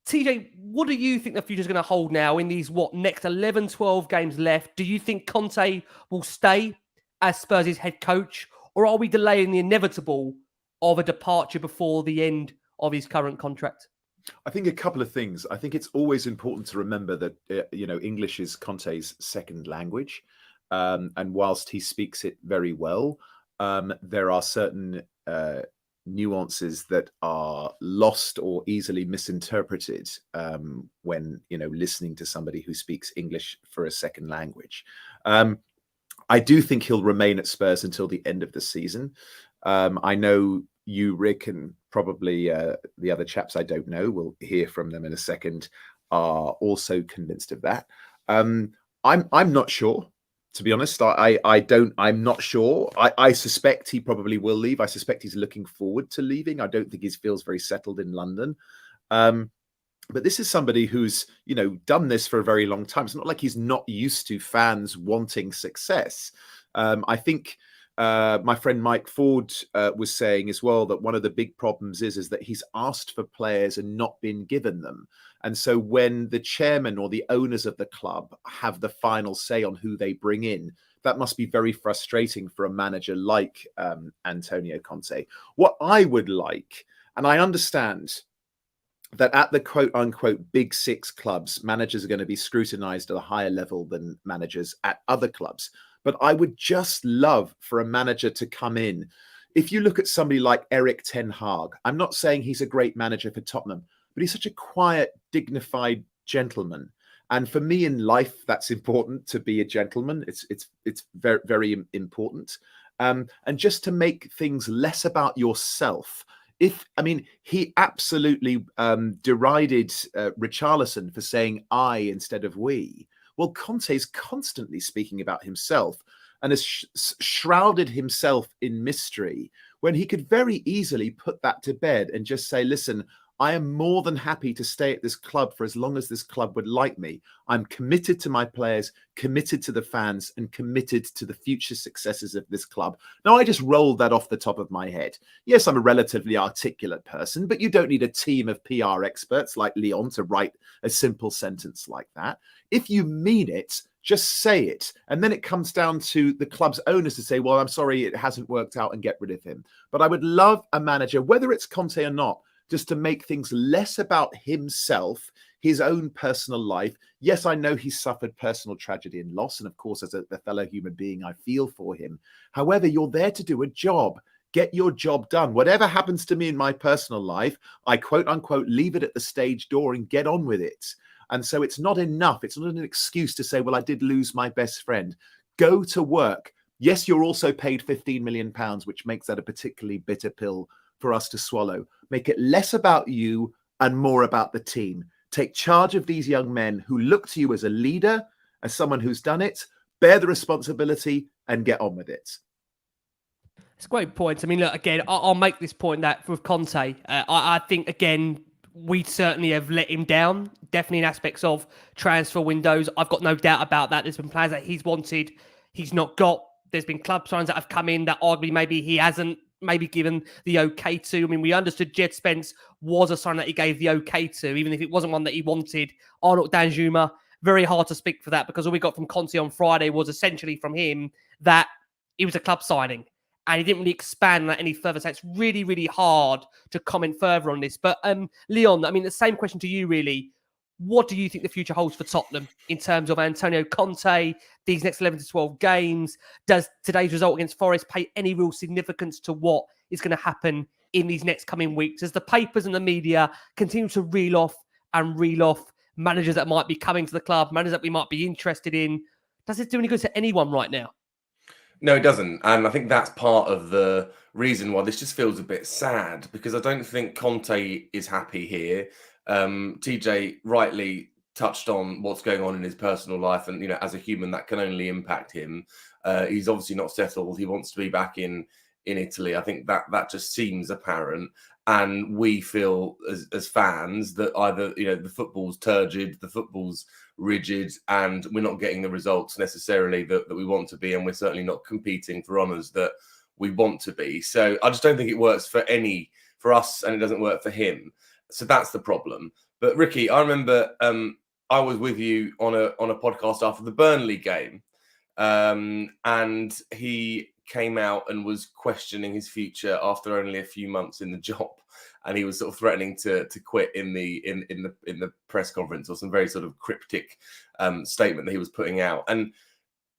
TJ, what do you think the future is going to hold now in these, next 11, 12 games left? Do you think Conte will stay as Spurs' head coach, or are we delaying the inevitable of a departure before the end of his current contract? I think a couple of things. I think it's always important to remember that, English is Conte's second language. And whilst he speaks it very well, there are certain nuances that are lost or easily misinterpreted when listening to somebody who speaks English for a second language. I do think he'll remain at Spurs until the end of the season. I know you, Rick, and probably the other chaps I don't know, we'll hear from them in a second, are also convinced of that. I'm not sure, to be honest. I'm not sure. I suspect he probably will leave. I suspect he's looking forward to leaving. I don't think he feels very settled in London. But this is somebody who's, done this for a very long time. It's not like he's not used to fans wanting success. I think my friend Mike Ford was saying as well that one of the big problems is that he's asked for players and not been given them. And so when the chairman or the owners of the club have the final say on who they bring in, that must be very frustrating for a manager like Antonio Conte. What I would like, and I understand that at the quote unquote big six clubs, managers are going to be scrutinized at a higher level than managers at other clubs. But I would just love for a manager to come in. If you look at somebody like Erik ten Hag, I'm not saying he's a great manager for Tottenham, but he's such a quiet, dignified gentleman. And for me in life, that's important, to be a gentleman. It's very, very important. And just to make things less about yourself. He absolutely derided Richarlison for saying I instead of we. Well, Conte's constantly speaking about himself and has shrouded himself in mystery when he could very easily put that to bed and just say, listen, I am more than happy to stay at this club for as long as this club would like me. I'm committed to my players, committed to the fans, and committed to the future successes of this club. Now, I just rolled that off the top of my head. Yes, I'm a relatively articulate person, but you don't need a team of PR experts like Leon to write a simple sentence like that. If you mean it, just say it. And then it comes down to the club's owners to say, well, I'm sorry, it hasn't worked out, and get rid of him. But I would love a manager, whether it's Conte or not, just to make things less about himself, his own personal life. Yes, I know he's suffered personal tragedy and loss. And of course, as a fellow human being, I feel for him. However, you're there to do a job. Get your job done. Whatever happens to me in my personal life, I quote unquote, leave it at the stage door and get on with it. And so it's not enough. It's not an excuse to say, well, I did lose my best friend. Go to work. Yes, you're also paid £15 million, which makes that a particularly bitter pill for us to swallow. Make it less about you and more about the team. Take charge of these young men who look to you as a leader, as someone who's done it, bear the responsibility and get on with it. It's a great point. I mean, look, again, I'll make this point that with Conte, I think, again, we certainly have let him down, definitely in aspects of transfer windows. I've got no doubt about that. There's been players that he's wanted, he's not got. There's been club signs that have come in that arguably maybe he hasn't maybe given the okay to. I mean, we understood Jed Spence was a sign that he gave the okay to, even if it wasn't one that he wanted. Arnaud Danjuma, very hard to speak for that, because all we got from Conte on Friday was essentially from him that it was a club signing. And he didn't really expand that any further. So it's really, really hard to comment further on this. But Leon, I mean, the same question to you, really. What do you think the future holds for Tottenham in terms of Antonio Conte, these next 11 to 12 games? Does today's result against Forest pay any real significance to what is going to happen in these next coming weeks as the papers and the media continue to reel off managers that might be coming to the club, managers that we might be interested in? Does it do any good to anyone right now? No, it doesn't. And I think that's part of the reason why this just feels a bit sad, because I don't think Conte is happy here. TJ rightly touched on what's going on in his personal life, and as a human that can only impact him. He's obviously not settled. He wants to be back in Italy. I think that just seems apparent, and we feel as fans that either the football's turgid, the football's rigid, and we're not getting the results necessarily that we want to be, and we're certainly not competing for honours that we want to be. So I just don't think it works for us, and it doesn't work for him. So that's the problem. But Ricky, I remember I was with you on a podcast after the Burnley game, and he came out and was questioning his future after only a few months in the job, and he was sort of threatening to quit in the press conference, or some very sort of cryptic statement that he was putting out, and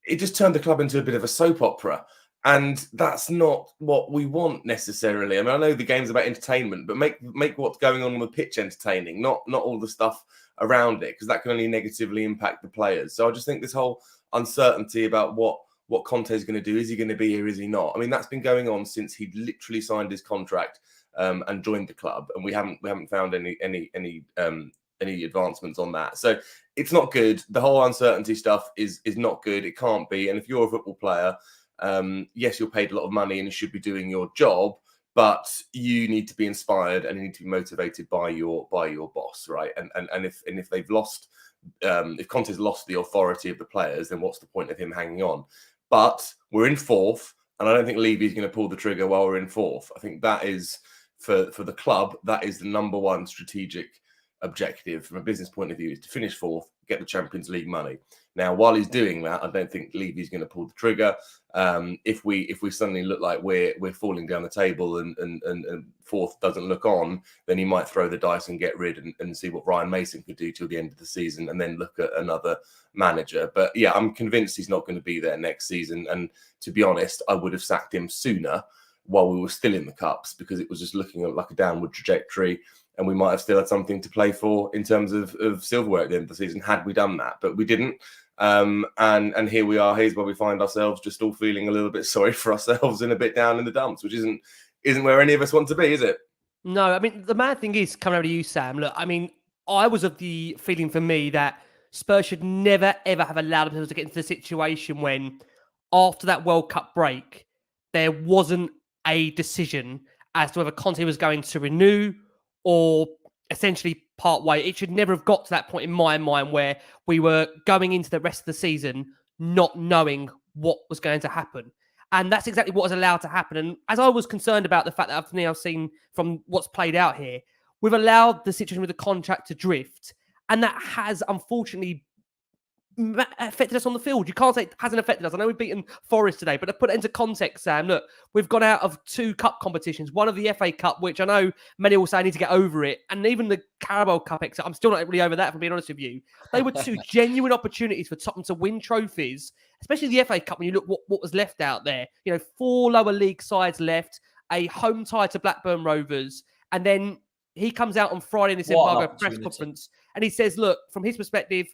it just turned the club into a bit of a soap opera. And that's not what we want necessarily. I mean, I know the game's about entertainment, but make what's going on the pitch entertaining, not all the stuff around it, because that can only negatively impact the players. So I just think this whole uncertainty about what Conte is going to do, is he going to be here, is he not? I mean, that's been going on since he literally signed his contract and joined the club, and we haven't found any advancements on that. So it's not good. The whole uncertainty stuff is not good. It can't be. And if you're a football player, yes, you're paid a lot of money and you should be doing your job, but you need to be inspired and you need to be motivated by your boss, right? And if they've lost, if Conte's lost the authority of the players, then what's the point of him hanging on? But we're in fourth, and I don't think Levy's going to pull the trigger while we're in fourth. I think that is for the club, that is the number one strategic objective from a business point of view, is to finish fourth, get the Champions League money. Now, while he's doing that, I don't think Levy's going to pull the trigger. If we suddenly look like we're falling down the table and fourth doesn't look on, then he might throw the dice and get rid and see what Ryan Mason could do till the end of the season, and then look at another manager. But yeah, I'm convinced he's not going to be there next season. And to be honest, I would have sacked him sooner while we were still in the cups, because it was just looking like a downward trajectory. And we might have still had something to play for in terms of silverware at the end of the season had we done that. But we didn't. And here we are. Here's where we find ourselves, just all feeling a little bit sorry for ourselves and a bit down in the dumps, which isn't where any of us want to be, is it? No, I mean, the mad thing is, coming over to you, Sam, look, I mean, I was of the feeling for me that Spurs should never, ever have allowed themselves to get into the situation when, after that World Cup break, there wasn't a decision as to whether Conte was going to renew or essentially part way. It should never have got to that point in my mind where we were going into the rest of the season not knowing what was going to happen. And that's exactly what was allowed to happen. And as I was concerned about the fact that I've now seen from what's played out here, we've allowed the situation with the contract to drift. And that has, unfortunately, affected us on the field. You can't say it hasn't affected us. I know we've beaten Forest today, but to put it into context, Sam, look, we've gone out of 2 cup competitions, one of the FA Cup, which I know many will say I need to get over it, and even the Carabao Cup exit. I'm still not really over that, if I'm being honest with you. They were 2 genuine opportunities for Tottenham to win trophies, especially the FA Cup when you look what was left out there. 4 lower league sides left, a home tie to Blackburn Rovers, and then he comes out on Friday in this embargo press conference and he says, look, from his perspective,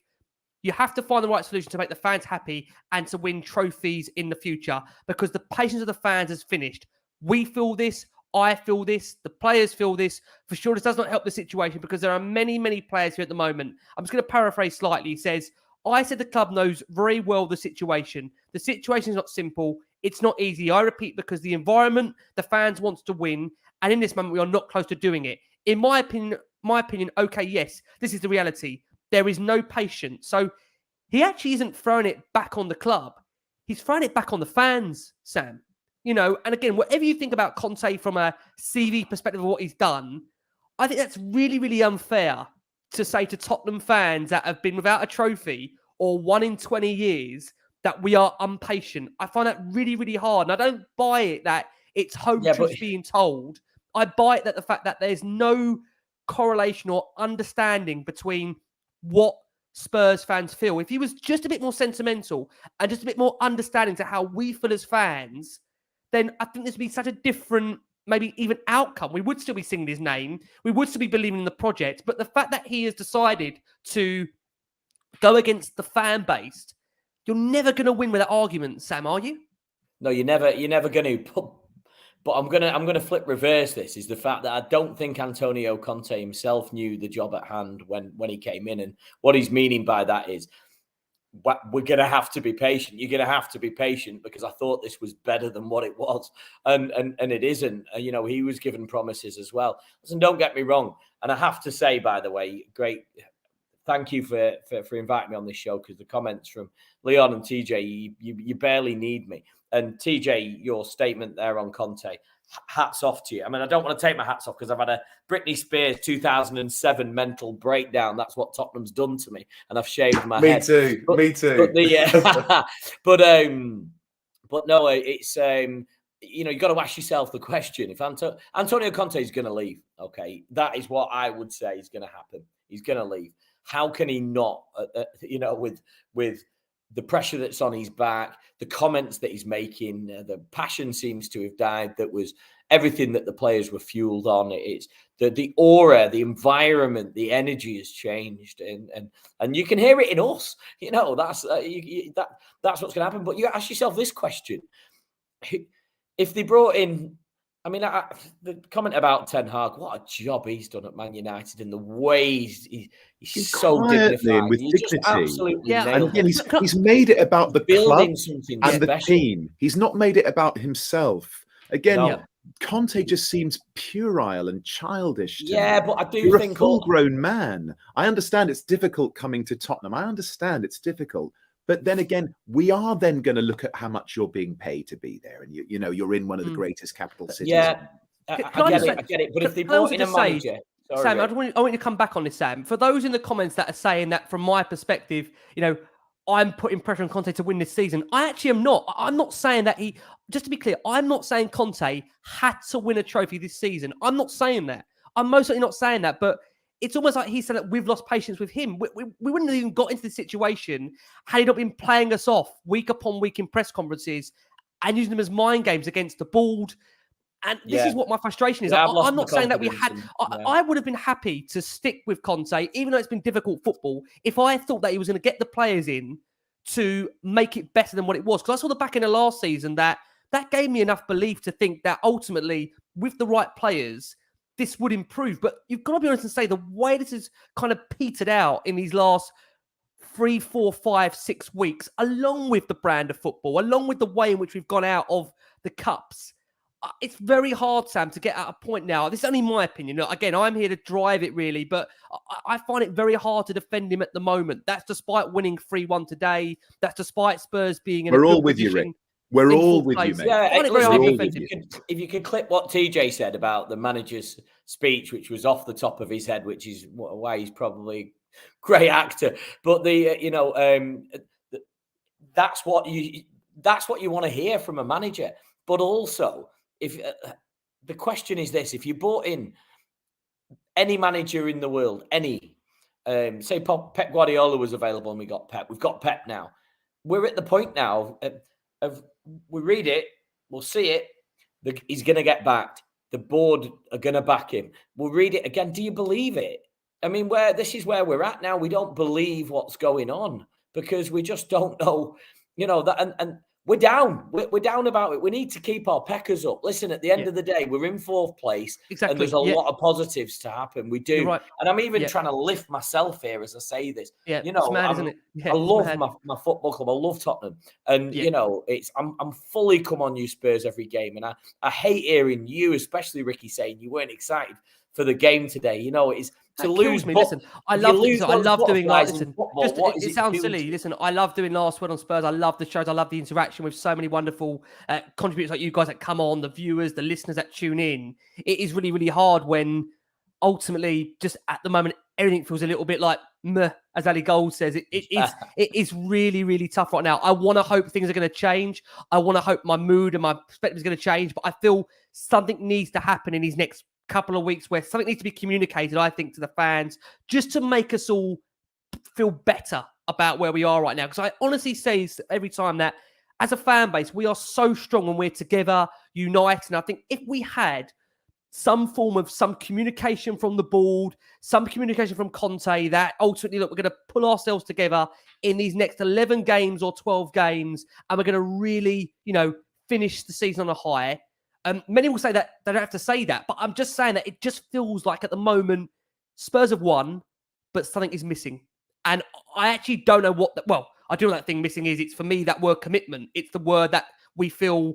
you have to find the right solution to make the fans happy and to win trophies in the future, because the patience of the fans has finished. We feel this. I feel this. The players feel this. For sure, this does not help the situation, because there are many, many players here at the moment. I'm just going to paraphrase slightly. He says, I said the club knows very well the situation. The situation is not simple. It's not easy. I repeat, because the environment, the fans wants to win. And in this moment, we are not close to doing it. In my opinion, okay, yes, this is the reality. There is no patience. So he actually isn't throwing it back on the club. He's throwing it back on the fans, Sam. And again, whatever you think about Conte from a CV perspective of what he's done, I think that's really, really unfair to say to Tottenham fans that have been without a trophy or 1 in 20 years that we are impatient. I find that really, really hard. And I don't buy it that it's home truths being told. I buy it that the fact that there's no correlation or understanding between what Spurs fans feel. If he was just a bit more sentimental and just a bit more understanding to how we feel as fans, then I think this would be such a different, maybe even outcome. We would still be singing his name. We would still be believing in the project. But the fact that he has decided to go against the fan base, you're never going to win with that argument, Sam, are you? No, you're never going to. But I'm gonna flip reverse this, is the fact that I don't think Antonio Conte himself knew the job at hand when he came in. And what he's meaning by that is, we're going to have to be patient. You're going to have to be patient, because I thought this was better than what it was. And it isn't. He was given promises as well. Listen, don't get me wrong. And I have to say, by the way, great. Thank you for inviting me on this show, because the comments from Leon and TJ, you barely need me. And TJ, your statement there on Conte, hats off to you. I mean, I don't want to take my hats off, because I've had a Britney Spears 2007 mental breakdown. That's what Tottenham's done to me, and I've shaved my head. Me too. But no, it's you got to ask yourself the question: if Antonio Conte is going to leave, okay, that is what I would say is going to happen. He's going to leave. How can he not? With the pressure that's on his back, the comments that he's making, the passion seems to have died. That was everything that the players were fueled on. It's the aura, the environment, the energy has changed, and you can hear it in us. You know, that's that's what's going to happen. But you ask yourself this question: if they brought in, I mean, the comment about Ten Hag, what a job he's done at Man United, and the way he's so dignified and with he dignity. just absolutely Yeah. And nailed again, it. he's made it about the club Building something and the special. team. He's not made it about himself. Again, No. Conte just seems puerile and childish to Yeah, me. but I do You're think a full-grown man. I understand it's difficult coming to Tottenham. I understand it's difficult. But then again, we are then going to look at how much you're being paid to be there. And, you know, you're in one of the greatest capital cities. Yeah, I get it. But if they Can I brought also in a just say, manager... Sorry, Sam, Rick. I want you to come back on this, Sam. For those in the comments that are saying that, from my perspective, you know, I'm putting pressure on Conte to win this season. I actually am not. I'm not saying that he, just to be clear, I'm not saying Conte had to win a trophy this season. I'm not saying that. I'm most certainly not saying that, but it's almost like he said that we've lost patience with him. We wouldn't have even got into this situation had he not been playing us off week upon week in press conferences and using them as mind games against the board. And this is what my frustration is. Yeah, I'm not saying that we had... confidence I would have been happy to stick with Conte, even though it's been difficult football, if I thought that he was going to get the players in to make it better than what it was. Because I saw the back end of last season that gave me enough belief to think that ultimately, with the right players, this would improve. But you've got to be honest and say the way this has kind of petered out in these last 3, 4, 5, 6 weeks, along with the brand of football, along with the way in which we've gone out of the cups, it's very hard, Sam, to get at a point now. This is only my opinion. Again, I'm here to drive it, really, but I find it very hard to defend him at the moment. That's despite winning 3-1 today. That's despite Spurs being in a good with position. You, Rick. We're all with you, mate. Yeah, I find it very hard to defend him. If you could clip what TJ said about the manager's speech, which was off the top of his head, which is why he's probably a great actor. But that's what you want to hear from a manager. But also, if the question is this: if you brought in any manager in the world, any, say Pep Guardiola was available and we got Pep, we've got Pep now. We're at the point now of we read it, we'll see it. He's going to get backed. The board are going to back him. We'll read it again. Do you believe it? I mean, this is where we're at now. We don't believe what's going on because we just don't know, you know, that and we're down. We're down about it. We need to keep our peckers up. Listen, at the end of the day, we're in 4th place. Exactly. And there's a lot of positives to happen. We do. You're right. And I'm even trying to lift myself here as I say this. Yeah, you know, it's mad, isn't it? Yeah, I love my football club. I love Tottenham. And, you know, I'm fully come on you Spurs every game. And I hate hearing you, especially Ricky, saying you weren't excited for the game today. You know, it's to lose me. Listen, I love doing like, listen, it sounds silly. Listen, I love doing Last Word on Spurs. I love the shows. I love the interaction with so many wonderful contributors like you guys that come on, the viewers, the listeners that tune in. It is really, really hard when ultimately, just at the moment, everything feels a little bit like meh, as Ali Gold says. It is really, really tough right now. I want to hope things are going to change. I want to hope my mood and my perspective is going to change, but I feel something needs to happen in these next couple of weeks where something needs to be communicated, I think, to the fans, just to make us all feel better about where we are right now. Because I honestly say every time that as a fan base, we are so strong when we're together, united. And I think if we had some form of some communication from the board, some communication from Conte that ultimately, look, we're going to pull ourselves together in these next 11 games or 12 games, and we're going to really, you know, finish the season on a high. Many will say that they don't have to say that, but I'm just saying that it just feels like at the moment Spurs have won, but something is missing. And I actually don't know what I do know that thing missing is. It's for me that word commitment. It's the word that we feel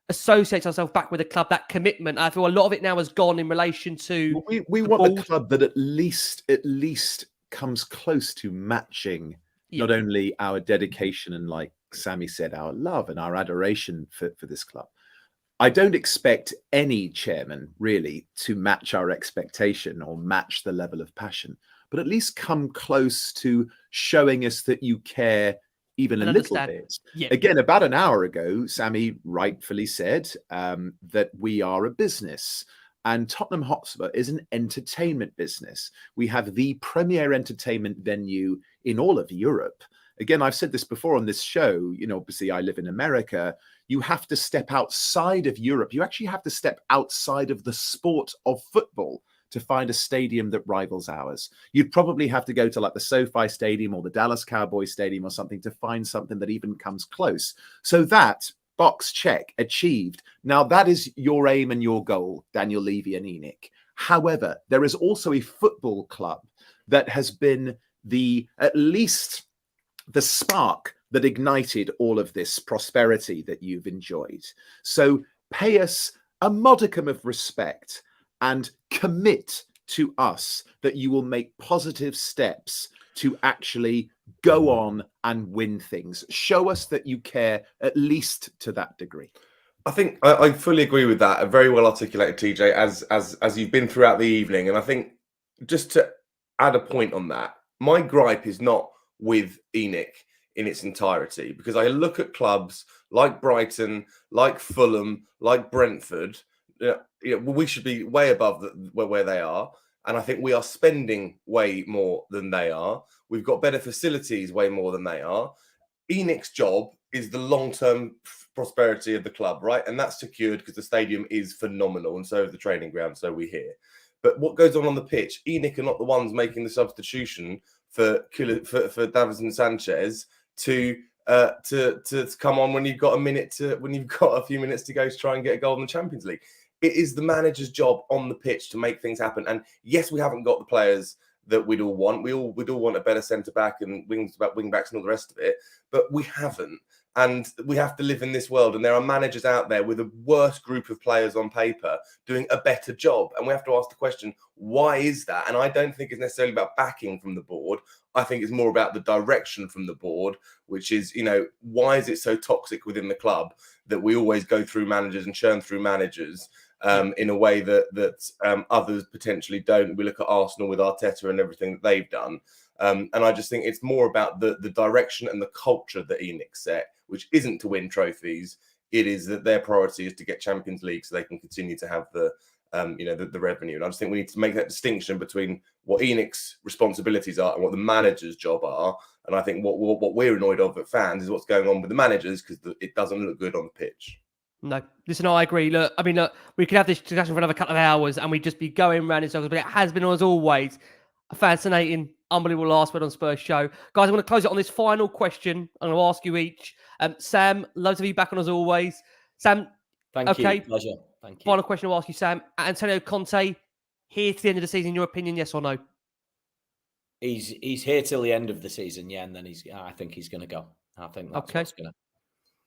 associates ourselves back with the club, that commitment. I feel a lot of it now has gone in relation to... We want a club that at least comes close to matching not only our dedication and, like Sammy said, our love and our adoration for this club. I don't expect any chairman really to match our expectation or match the level of passion, but at least come close to showing us that you care even a little bit. Yeah. Again, about an hour ago, Sammy rightfully said that we are a business and Tottenham Hotspur is an entertainment business. We have the premier entertainment venue in all of Europe. again, I've said this before on this show, you know, obviously I live in America. You have to step outside of Europe. You actually have to step outside of the sport of football to find a stadium that rivals ours. You'd probably have to go to like the SoFi Stadium or the Dallas Cowboys Stadium or something to find something that even comes close. So that box check achieved. Now that is your aim and your goal, Daniel Levy and ENIC. However, there is also a football club that has been at least the spark that ignited all of this prosperity that you've enjoyed. So pay us a modicum of respect and commit to us that you will make positive steps to actually go on and win things. Show us that you care, at least to that degree. I think I fully agree with that. Very well articulated, TJ, as you've been throughout the evening. And I think just to add a point on that, my gripe is not with ENIC in its entirety, because I look at clubs like Brighton, like Fulham, like Brentford. We should be way above where they are. And I think we are spending way more than they are. We've got better facilities way more than they are. ENIC's job is the long-term prosperity of the club, right? And that's secured because the stadium is phenomenal, and so is the training ground, so we hear. But what goes on the pitch, ENIC are not the ones making the substitution for Davinson Sanchez to come on when you've got a few minutes to go to try and get a goal in the Champions League. It is the manager's job on the pitch to make things happen. And yes, we haven't got the players that we'd all want. We'd all want a better centre back and wing backs and all the rest of it, but we haven't. And we have to live in this world. And there are managers out there with a worse group of players on paper doing a better job. And we have to ask the question, why is that? And I don't think it's necessarily about backing from the board. I think it's more about the direction from the board, which is, why is it so toxic within the club that we always go through managers and churn through managers in a way that others potentially don't. We look at Arsenal with Arteta and everything that they've done. And I just think it's more about the direction and the culture that ENIC set, which isn't to win trophies. It is that their priority is to get Champions League so they can continue to have the revenue. And I just think we need to make that distinction between what ENIC's responsibilities are and what the manager's job are. And I think what we're annoyed of at fans is what's going on with the managers, because it doesn't look good on the pitch. No, listen, I agree. Look, we could have this discussion for another couple of hours and we'd just be going around in circles, but it has been, as always, a fascinating, unbelievable Last Word on Spurs show. Guys, I'm going to close it on this final question. I'm going to ask you each. Sam, loads of you back on as always. Sam, Thank you. Pleasure. Thank you. Final question I'll ask you, Sam. Antonio Conte, here to the end of the season, in your opinion, yes or no? He's here till the end of the season, yeah, and then I think he's going to go. I think that's what's going to.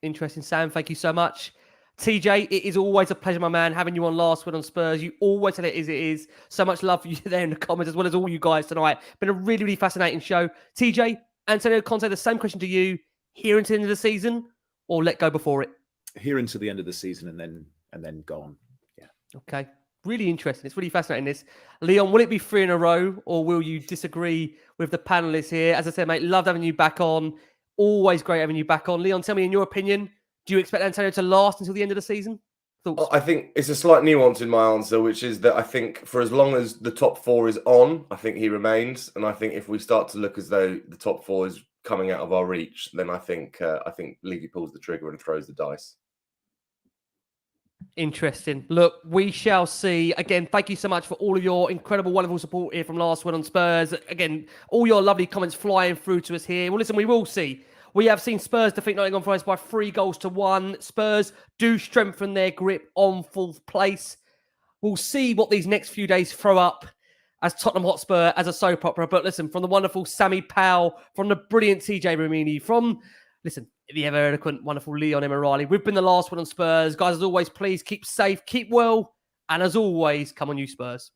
Interesting, Sam. Thank you so much. TJ, it is always a pleasure, my man, having you on Last Word on Spurs. You always tell it as it is. So much love for you there in the comments, as well as all you guys tonight. Been a really, really fascinating show. TJ, Antonio Conte, the same question to you. Here until the end of the season, or let go before it? Here until the end of the season, and then go on. Yeah. Okay. Really interesting. It's really fascinating, this. Leon, will it be 3 in a row, or will you disagree with the panelists here? As I said, mate, loved having you back on. Always great having you back on. Leon, tell me, in your opinion, do you expect Antonio to last until the end of the season? Thoughts? I think it's a slight nuance in my answer, which is that I think for as long as the top 4 is on, I think he remains. And I think if we start to look as though the top 4 is coming out of our reach, then I think Levy pulls the trigger and throws the dice. Interesting. Look, we shall see. Again, thank you so much for all of your incredible, wonderful support here from Last Word on Spurs. Again, all your lovely comments flying through to us here. Well, listen, we will see. We have seen Spurs defeat Nottingham Forest by 3-1. Spurs do strengthen their grip on 4th place. We'll see what these next few days throw up as Tottenham Hotspur as a soap opera. But listen, from the wonderful Sammy Powell, from the brilliant TJ Ramini, from, the ever eloquent, wonderful Leon Emirali, we've been the Last Word on Spurs. Guys, as always, please keep safe, keep well, and as always, come on you Spurs.